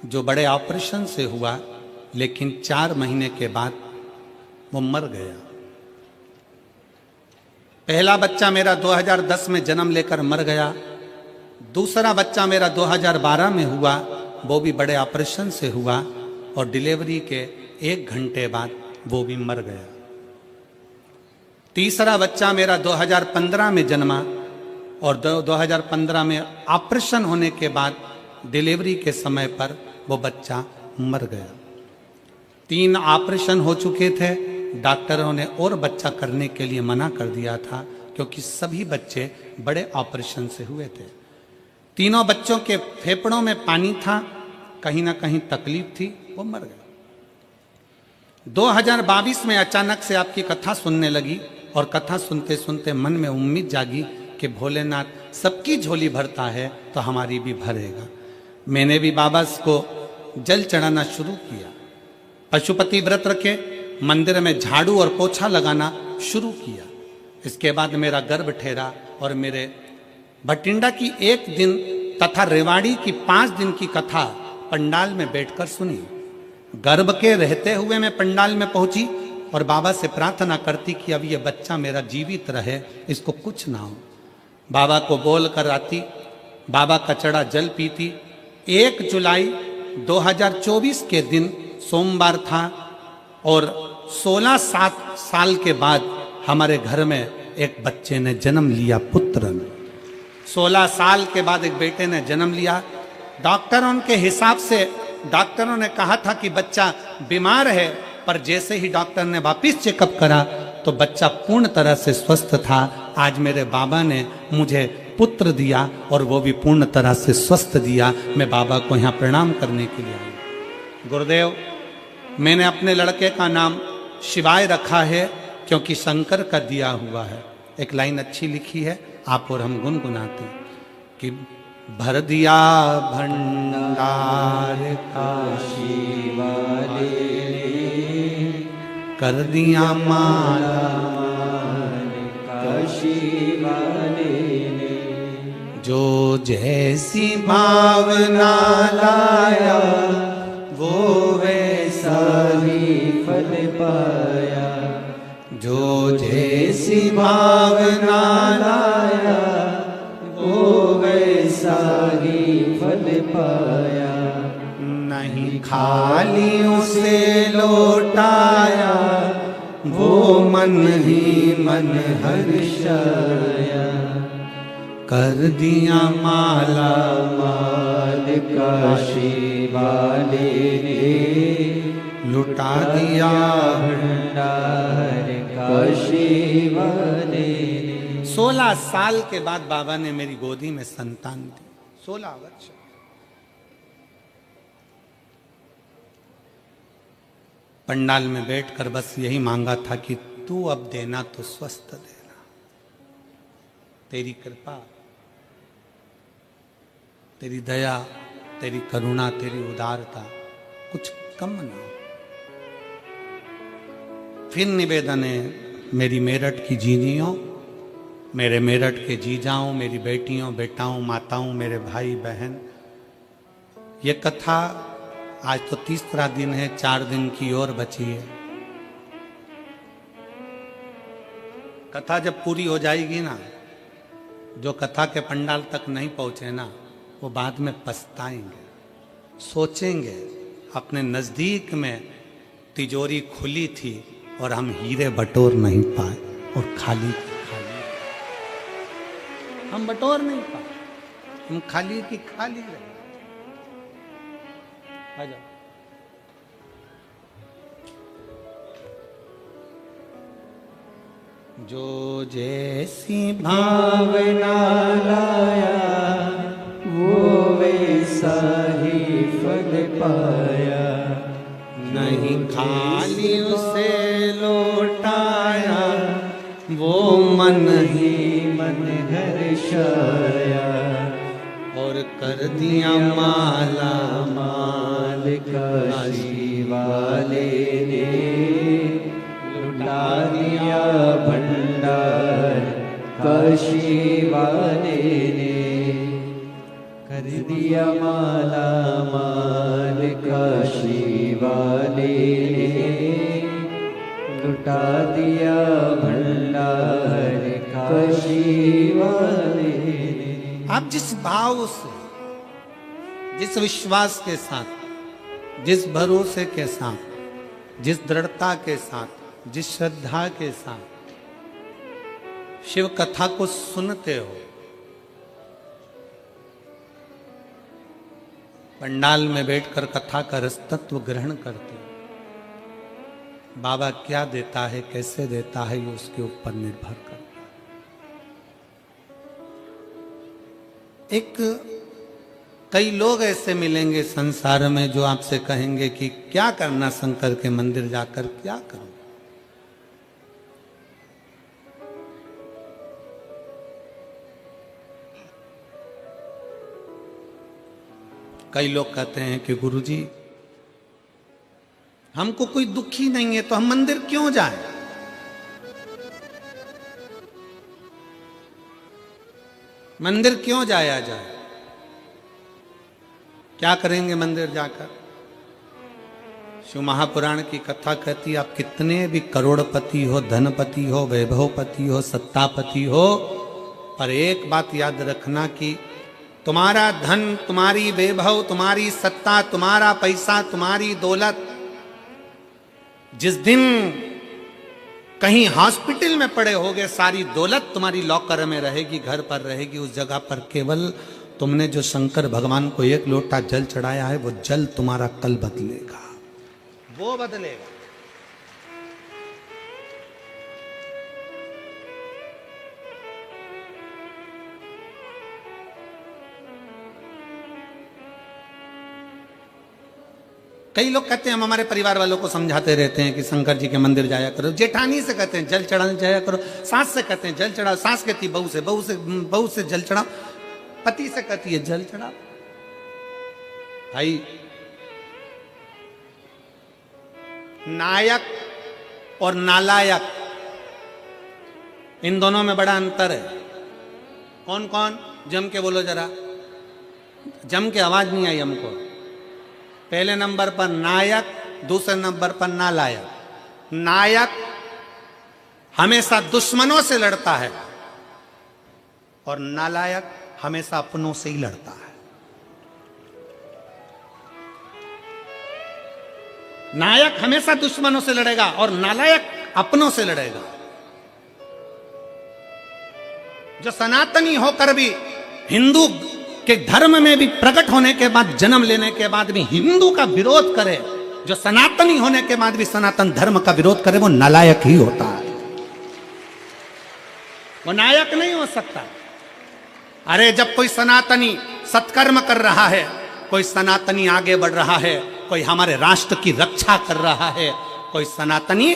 जो बड़े ऑपरेशन से हुआ, लेकिन 4 महीने के बाद वो मर गया। पहला बच्चा मेरा 2010 में जन्म लेकर मर गया। दूसरा बच्चा मेरा 2012 में हुआ, वो भी बड़े ऑपरेशन से हुआ, और डिलीवरी के 1 घंटे बाद वो भी मर गया। तीसरा बच्चा मेरा 2015 में जन्मा, और 2015 में ऑपरेशन होने के बाद डिलीवरी के समय पर वो बच्चा मर गया। 3 ऑपरेशन हो चुके थे। डॉक्टरों ने और बच्चा करने के लिए मना कर दिया था, क्योंकि सभी बच्चे बड़े ऑपरेशन से हुए थे। तीनों बच्चों के फेफड़ों में पानी था, कहीं ना कहीं तकलीफ थी, वो मर गए। 2022 में अचानक से आपकी कथा सुनने लगी, और कथा सुनते सुनते मन में उम्मीद जागी कि भोलेनाथ सबकी झोली भरता है तो हमारी भी भरेगा। मैंने भी बाबा को जल चढ़ाना शुरू किया, पशुपति व्रत रखे, मंदिर में झाड़ू और पोछा लगाना शुरू किया। इसके बाद मेरा गर्भ ठहरा, और मेरे भटिंडा की 1 दिन तथा रेवाड़ी की 5 दिन की कथा पंडाल में बैठकर सुनी। गर्भ के रहते हुए मैं पंडाल में पहुंची और बाबा से प्रार्थना करती कि अब ये बच्चा मेरा जीवित रहे, इसको कुछ ना हो। बाबा को बोल कर आती, बाबा का चढ़ा जल पीती। 1 जुलाई 2024 के दिन सोमवार था, और 16 साल के बाद हमारे घर में एक बच्चे ने जन्म लिया, पुत्र ने। 16 साल के बाद एक बेटे ने जन्म लिया। डॉक्टरों के हिसाब से डॉक्टरों ने कहा था कि बच्चा बीमार है, पर जैसे ही डॉक्टर ने वापिस चेकअप करा तो बच्चा पूर्ण तरह से स्वस्थ था। आज मेरे बाबा ने मुझे पुत्र दिया, और वो भी पूर्ण तरह से स्वस्थ दिया। मैं बाबा को यहाँ प्रणाम करने के लिए आई। गुरुदेव, मैंने अपने लड़के का नाम शिवाय रखा है, क्योंकि शंकर का दिया हुआ है। एक लाइन अच्छी लिखी है, आप और हम गुनगुनाते हैं कि भर दिया भंडार का शिवाले, कर दिया माला का शिवाले, जो जैसी भावना लाया वो वैसा ही फल पाया, जो जैसी भावना लाया वो वैसा ही फल पाया। नहीं खाली उसे लौटाया, वो मन ही मन हर्षाया, कर दिया माला माल का शिवाले ने, लुटा दिया भंडार का शिवाले ने। 16 साल के बाद बाबा ने मेरी गोदी में संतान दी। 16 वर्ष। पंडाल में बैठकर बस यही मांगा था कि तू अब देना तो स्वस्थ देना, तेरी कृपा, तेरी दया, तेरी करुणा, तेरी उदारता कुछ कम ना हो। फिर निवेदन है मेरी मेरठ की जीजियों, मेरे मेरठ के जीजाओं, मेरी बेटियों, बेटाओं, माताओं, मेरे भाई बहन, ये कथा आज तो 30वां दिन है, 4 दिन की और बची है। कथा जब पूरी हो जाएगी ना, जो कथा के पंडाल तक नहीं पहुंचे ना, वो बाद में पछताएंगे, सोचेंगे अपने नजदीक में तिजोरी खुली थी और हम हीरे बटोर नहीं पाए, और खाली खाली हम बटोर नहीं पाए, हम खाली की खाली रहे। आ जाओ। जो जैसी भावना लाया वो वैसा ही फल पाया, नहीं खाली उसे लौटाया वो मन ही मन हर्षाया, और कर दिया माला माल काशी वाले ने, लुटा दिया भंडार काशी वाले ने, कर दिया माला माल काशी वाले ने, लुटा दिया भंडार काशी वाले ने। आप जिस भाव से, जिस विश्वास के साथ, जिस भरोसे के साथ, जिस दृढ़ता के साथ, जिस श्रद्धा के साथ शिव कथा को सुनते हो, पंडाल में बैठकर कथा का रस तत्व ग्रहण करते हो, बाबा क्या देता है, कैसे देता है, ये उसके ऊपर निर्भर करता है। एक कई लोग ऐसे मिलेंगे संसार में जो आपसे कहेंगे कि क्या करना शंकर के मंदिर जाकर, क्या करूं। कई लोग कहते हैं कि गुरुजी हमको कोई दुखी नहीं है तो हम मंदिर क्यों जाएं। मंदिर क्यों जाया जाए, क्या करेंगे मंदिर जाकर। शिव महापुराण की कथा कहती है आप कितने भी करोड़पति हो, धनपति हो, वैभवपति हो, सत्तापति हो, पर एक बात याद रखना कि तुम्हारा धन, तुम्हारी वैभव, तुम्हारी सत्ता, तुम्हारा पैसा, तुम्हारी दौलत जिस दिन कहीं हॉस्पिटल में पड़े होगे, सारी दौलत तुम्हारी लॉकर में रहेगी, घर पर रहेगी, उस जगह पर केवल तुमने जो शंकर भगवान को एक लोटा जल चढ़ाया है वो जल तुम्हारा कल बदलेगा, वो बदलेगा। कई लोग कहते हैं हम हमारे परिवार वालों को समझाते रहते हैं कि शंकर जी के मंदिर जाया करो, जेठानी से कहते हैं जल चढ़ाने जाया करो, सास से कहते हैं जल चढ़ाओ, सास कहती बहू से, बहू से जल चढ़ाओ, पति से कहती है जल चढ़ाओ। भाई नायक और नालायक इन दोनों में बड़ा अंतर है। कौन कौन जम के बोलो जरा, जम के आवाज नहीं आई हमको। पहले नंबर पर नायक, दूसरे नंबर पर नालायक। नायक हमेशा दुश्मनों से लड़ता है और नालायक हमेशा अपनों से ही लड़ता है। नायक हमेशा दुश्मनों से लड़ेगा और नालायक अपनों से लड़ेगा। जो सनातनी होकर भी, हिंदू के धर्म में भी प्रकट होने के बाद, जन्म लेने के बाद भी हिंदू का विरोध करे, जो सनातनी होने के बाद भी सनातन धर्म का विरोध करे, वो नालायक ही होता है, वो नायक नहीं हो सकता। अरे जब कोई सनातनी सत्कर्म कर रहा है, कोई सनातनी आगे बढ़ रहा है, कोई हमारे राष्ट्र की रक्षा कर रहा है, कोई सनातनी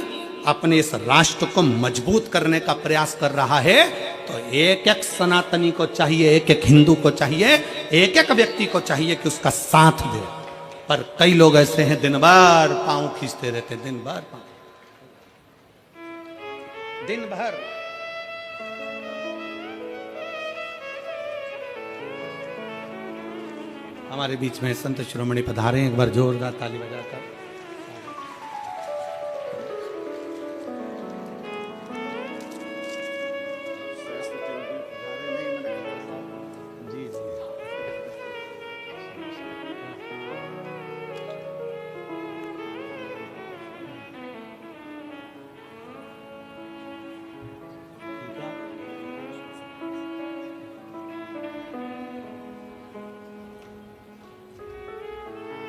अपने इस राष्ट्र को मजबूत करने का प्रयास कर रहा है, तो एक एक सनातनी को चाहिए, एक एक हिंदू को चाहिए, एक एक व्यक्ति को चाहिए कि उसका साथ दे। पर कई लोग ऐसे हैं दिन भर पांव खींचते रहते, दिन भर पांव, दिन भर। हमारे बीच में संत शिरोमणि पधारे, एक बार जोरदार ताली बजाकर।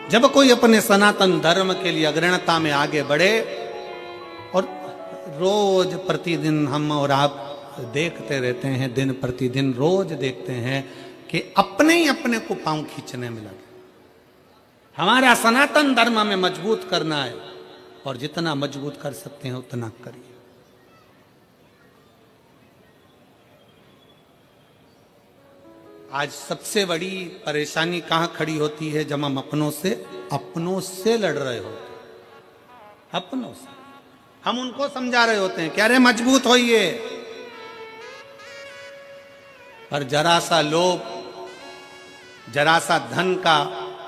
जब कोई अपने सनातन धर्म के लिए अग्रणता में आगे बढ़े, और रोज प्रतिदिन हम और आप देखते रहते हैं, दिन प्रतिदिन रोज देखते हैं कि अपने ही अपने को पांव खींचने में लगे। हमारा सनातन धर्म हमें मजबूत करना है और जितना मजबूत कर सकते हैं उतना करिए। आज सबसे बड़ी परेशानी कहां खड़ी होती है? जब हम अपनों से लड़ रहे होते हैं। अपनों से हम उनको समझा रहे होते हैं कि अरे मजबूत होइए, पर जरा सा लोभ, जरा सा धन का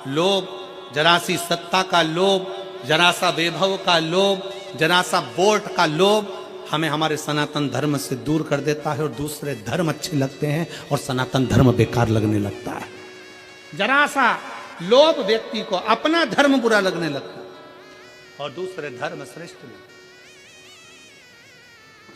लोभ, जरा सी सत्ता का लोभ, जरा सा वैभव का लोभ, जरा सा वोट का लोभ हमें हमारे सनातन धर्म से दूर कर देता है और दूसरे धर्म अच्छे लगते हैं और सनातन धर्म बेकार लगने लगता है। जरा सा लोभ व्यक्ति को अपना धर्म बुरा लगने लगता है और दूसरे धर्म श्रेष्ठ लगते हैं।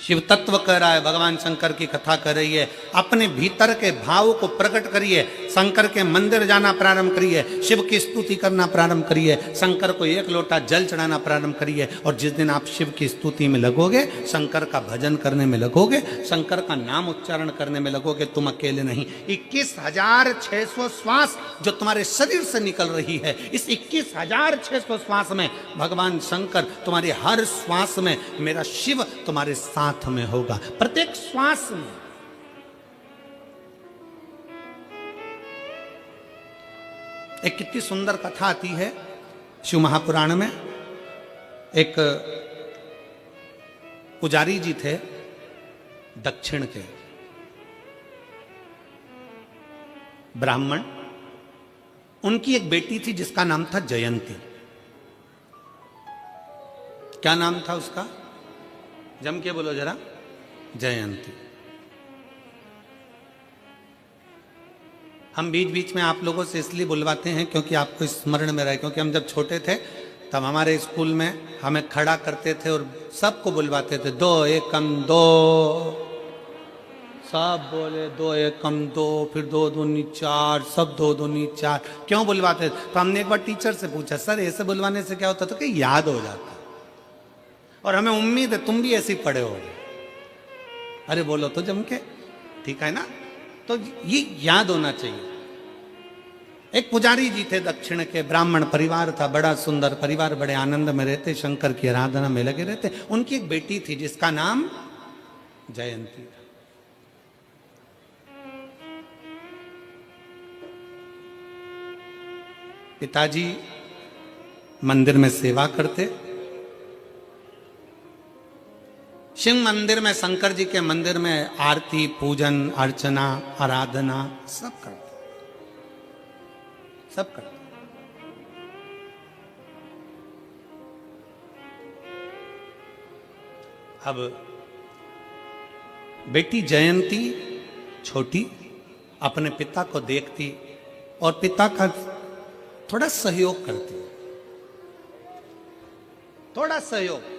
शिव तत्व कह रहा है, भगवान शंकर की कथा कर रही है, अपने भीतर के भाव को प्रकट करिए, शंकर के मंदिर जाना प्रारंभ करिए, शिव की स्तुति करना प्रारंभ करिए, शंकर को एक लोटा जल चढ़ाना प्रारंभ करिए। और जिस दिन आप शिव की स्तुति में लगोगे, शंकर का भजन करने में लगोगे, शंकर का नाम उच्चारण करने में लगोगे, तुम अकेले नहीं, 21,600 श्वास जो तुम्हारे शरीर से निकल रही है, इस 21,600 श्वास में भगवान शंकर तुम्हारे हर श्वास में, मेरा शिव तुम्हारे साथ में होगा, प्रत्येक श्वास में। एक कितनी सुंदर कथा आती है शिव महापुराण में। एक पुजारी जी थे दक्षिण के, ब्राह्मण। उनकी एक बेटी थी जिसका नाम था जयंती। क्या नाम था उसका? जम के बोलो जरा। जयंती। हम बीच बीच में आप लोगों से इसलिए बुलवाते हैं क्योंकि आपको स्मरण में रहे, क्योंकि हम जब छोटे थे तब हमारे स्कूल में हमें खड़ा करते थे और सबको बुलवाते थे, 2 एकम 2, सब बोले 2 एकम 2, फिर 2 दूनी 4, सब 2 दूनी 4। क्यों बुलवाते थे? तो हमने एक बार टीचर से पूछा, सर ऐसे बुलवाने से क्या होता? तो कि याद हो जाता, और हमें उम्मीद है तुम भी ऐसे ही पढ़े होगे। अरे बोलो तो जम के, ठीक है ना? तो ये याद होना चाहिए। एक पुजारी जी थे दक्षिण के, ब्राह्मण परिवार था, बड़ा सुंदर परिवार, बड़े आनंद में रहते, शंकर की आराधना में लगे रहते। उनकी एक बेटी थी जिसका नाम जयंती था। पिताजी मंदिर में सेवा करते, शिव मंदिर में, शंकर जी के मंदिर में आरती, पूजन, अर्चना, आराधना सब करते, सब करते। अब बेटी जयंती छोटी अपने पिता को देखती और पिता का थोड़ा सहयोग करती, थोड़ा सहयोग।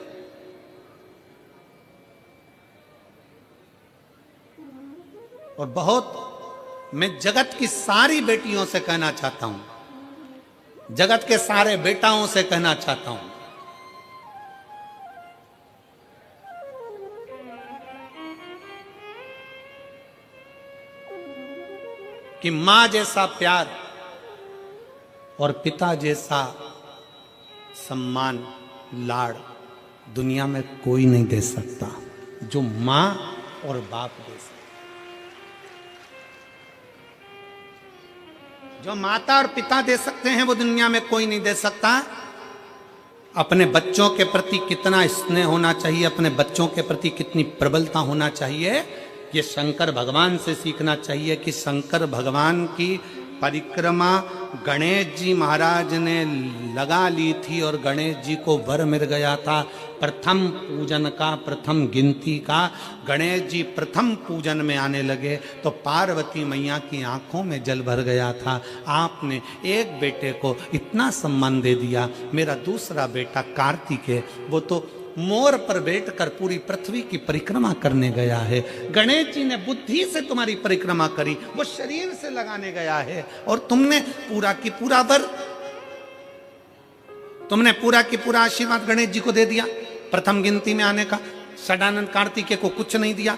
और बहुत मैं जगत की सारी बेटियों से कहना चाहता हूं, जगत के सारे बेटाओं से कहना चाहता हूं, कि मां जैसा प्यार और पिता जैसा सम्मान, लाड़ दुनिया में कोई नहीं दे सकता जो मां और बाप दे सकता। जो माता और पिता दे सकते हैं वो दुनिया में कोई नहीं दे सकता। अपने बच्चों के प्रति कितना स्नेह होना चाहिए, अपने बच्चों के प्रति कितनी प्रबलता होना चाहिए, ये शंकर भगवान से सीखना चाहिए। कि शंकर भगवान की परिक्रमा गणेश जी महाराज ने लगा ली थी और गणेश जी को वर मिल गया था प्रथम पूजन का, प्रथम गिनती का। गणेश जी प्रथम पूजन में आने लगे तो पार्वती मैया की आंखों में जल भर गया था। आपने एक बेटे को इतना सम्मान दे दिया। मेरा दूसरा बेटा कार्तिकेय, वो तो मोर पर बैठकर पूरी पृथ्वी की परिक्रमा करने गया है। गणेश जी ने बुद्धि से तुम्हारी परिक्रमा करी, वो शरीर से लगाने गया है और तुमने पूरा की पूरा वर, तुमने पूरा की पूरा आशीर्वाद गणेश जी को दे दिया प्रथम गिनती में आने का। षडानंद कार्तिकेय को कुछ नहीं दिया।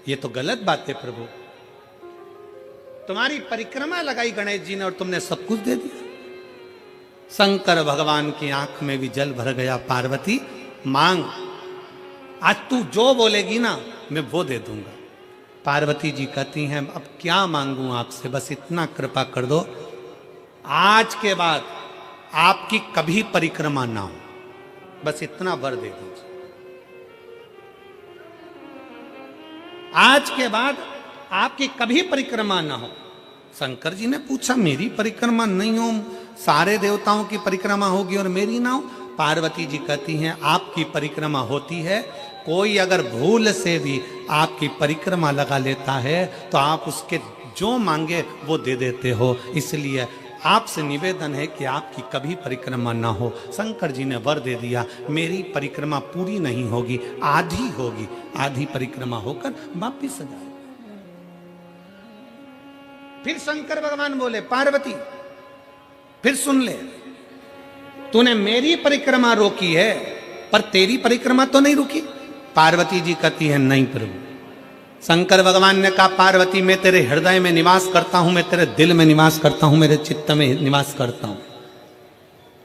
ये तो गलत बात है प्रभु। तुम्हारी परिक्रमा लगाई गणेश जी ने और तुमने सब कुछ दे दिया। शंकर भगवान की आंख में भी जल भर गया। पार्वती मांग, आज तू जो बोलेगी ना मैं वो दे दूंगा। पार्वती जी कहती हैं अब क्या मांगू आपसे, बस इतना कृपा कर दो, आज के बाद आपकी कभी परिक्रमा ना हो, बस इतना वर दे दीजिए। आज के बाद आपकी कभी परिक्रमा ना हो। शंकर जी ने पूछा मेरी परिक्रमा नहीं हो, सारे देवताओं की परिक्रमा होगी और मेरी ना हो? पार्वती जी कहती हैं आपकी परिक्रमा होती है, कोई अगर भूल से भी आपकी परिक्रमा लगा लेता है तो आप उसके जो मांगे वो दे देते हो, इसलिए आपसे निवेदन है कि आपकी कभी परिक्रमा ना हो। शंकर जी ने वर दे दिया, मेरी परिक्रमा पूरी नहीं होगी, आधी होगी, आधी परिक्रमा होकर वापिस आ जाए। फिर शंकर भगवान बोले पार्वती फिर सुन ले, तूने मेरी परिक्रमा रोकी है पर तेरी परिक्रमा तो नहीं रुकी। पार्वती जी कहती है नहीं प्रभु। शंकर भगवान ने कहा पार्वती मैं तेरे हृदय में निवास करता हूं, मैं तेरे दिल में निवास करता हूं, मेरे चित्त में निवास करता हूं,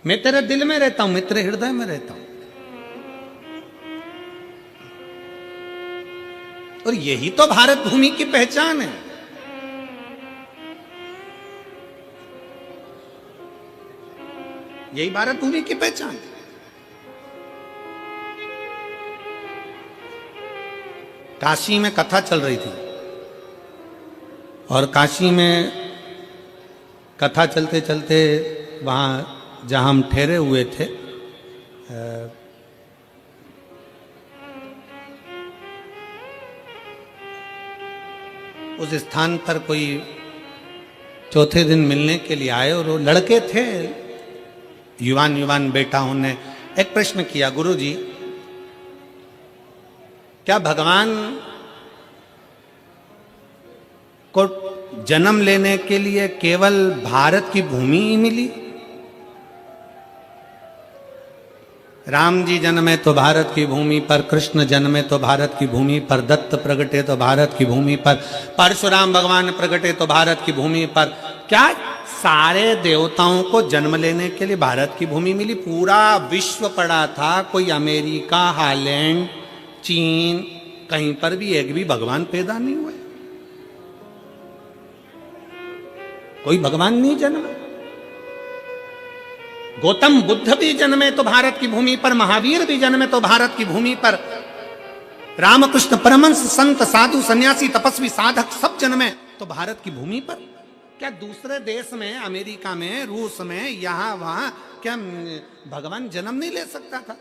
मैं तेरे दिल में रहता हूं, मैं तेरे हृदय में रहता हूं। और यही तो भारत भूमि की पहचान है। यही भारत भूमि की पहचान है। काशी में कथा चल रही थी और काशी में कथा चलते चलते वहाँ जहाँ हम ठहरे हुए थे उस स्थान पर कोई चौथे दिन मिलने के लिए आए और वो लड़के थे, युवान बेटाओं ने एक प्रश्न किया, गुरुजी क्या भगवान को जन्म लेने के लिए केवल भारत की भूमि ही मिली? राम जी जन्मे तो भारत की भूमि पर, कृष्ण जन्मे तो भारत की भूमि पर, दत्त प्रगटे तो भारत की भूमि पर, परशुराम भगवान प्रगटे तो भारत की भूमि पर। क्या सारे देवताओं को जन्म लेने के लिए भारत की भूमि मिली? पूरा विश्व पड़ा था, कोई अमेरिका, हालैंड, चीन, कहीं पर भी एक भी भगवान पैदा नहीं हुए, कोई भगवान नहीं जन्मा। गौतम बुद्ध भी जन्मे तो भारत की भूमि पर, महावीर भी जन्मे तो भारत की भूमि पर, रामकृष्ण परमहंस, संत, साधु, सन्यासी, तपस्वी, साधक सब जन्मे तो भारत की भूमि पर। क्या दूसरे देश में, अमेरिका में, रूस में, यहां वहां क्या भगवान जन्म नहीं ले सकता था?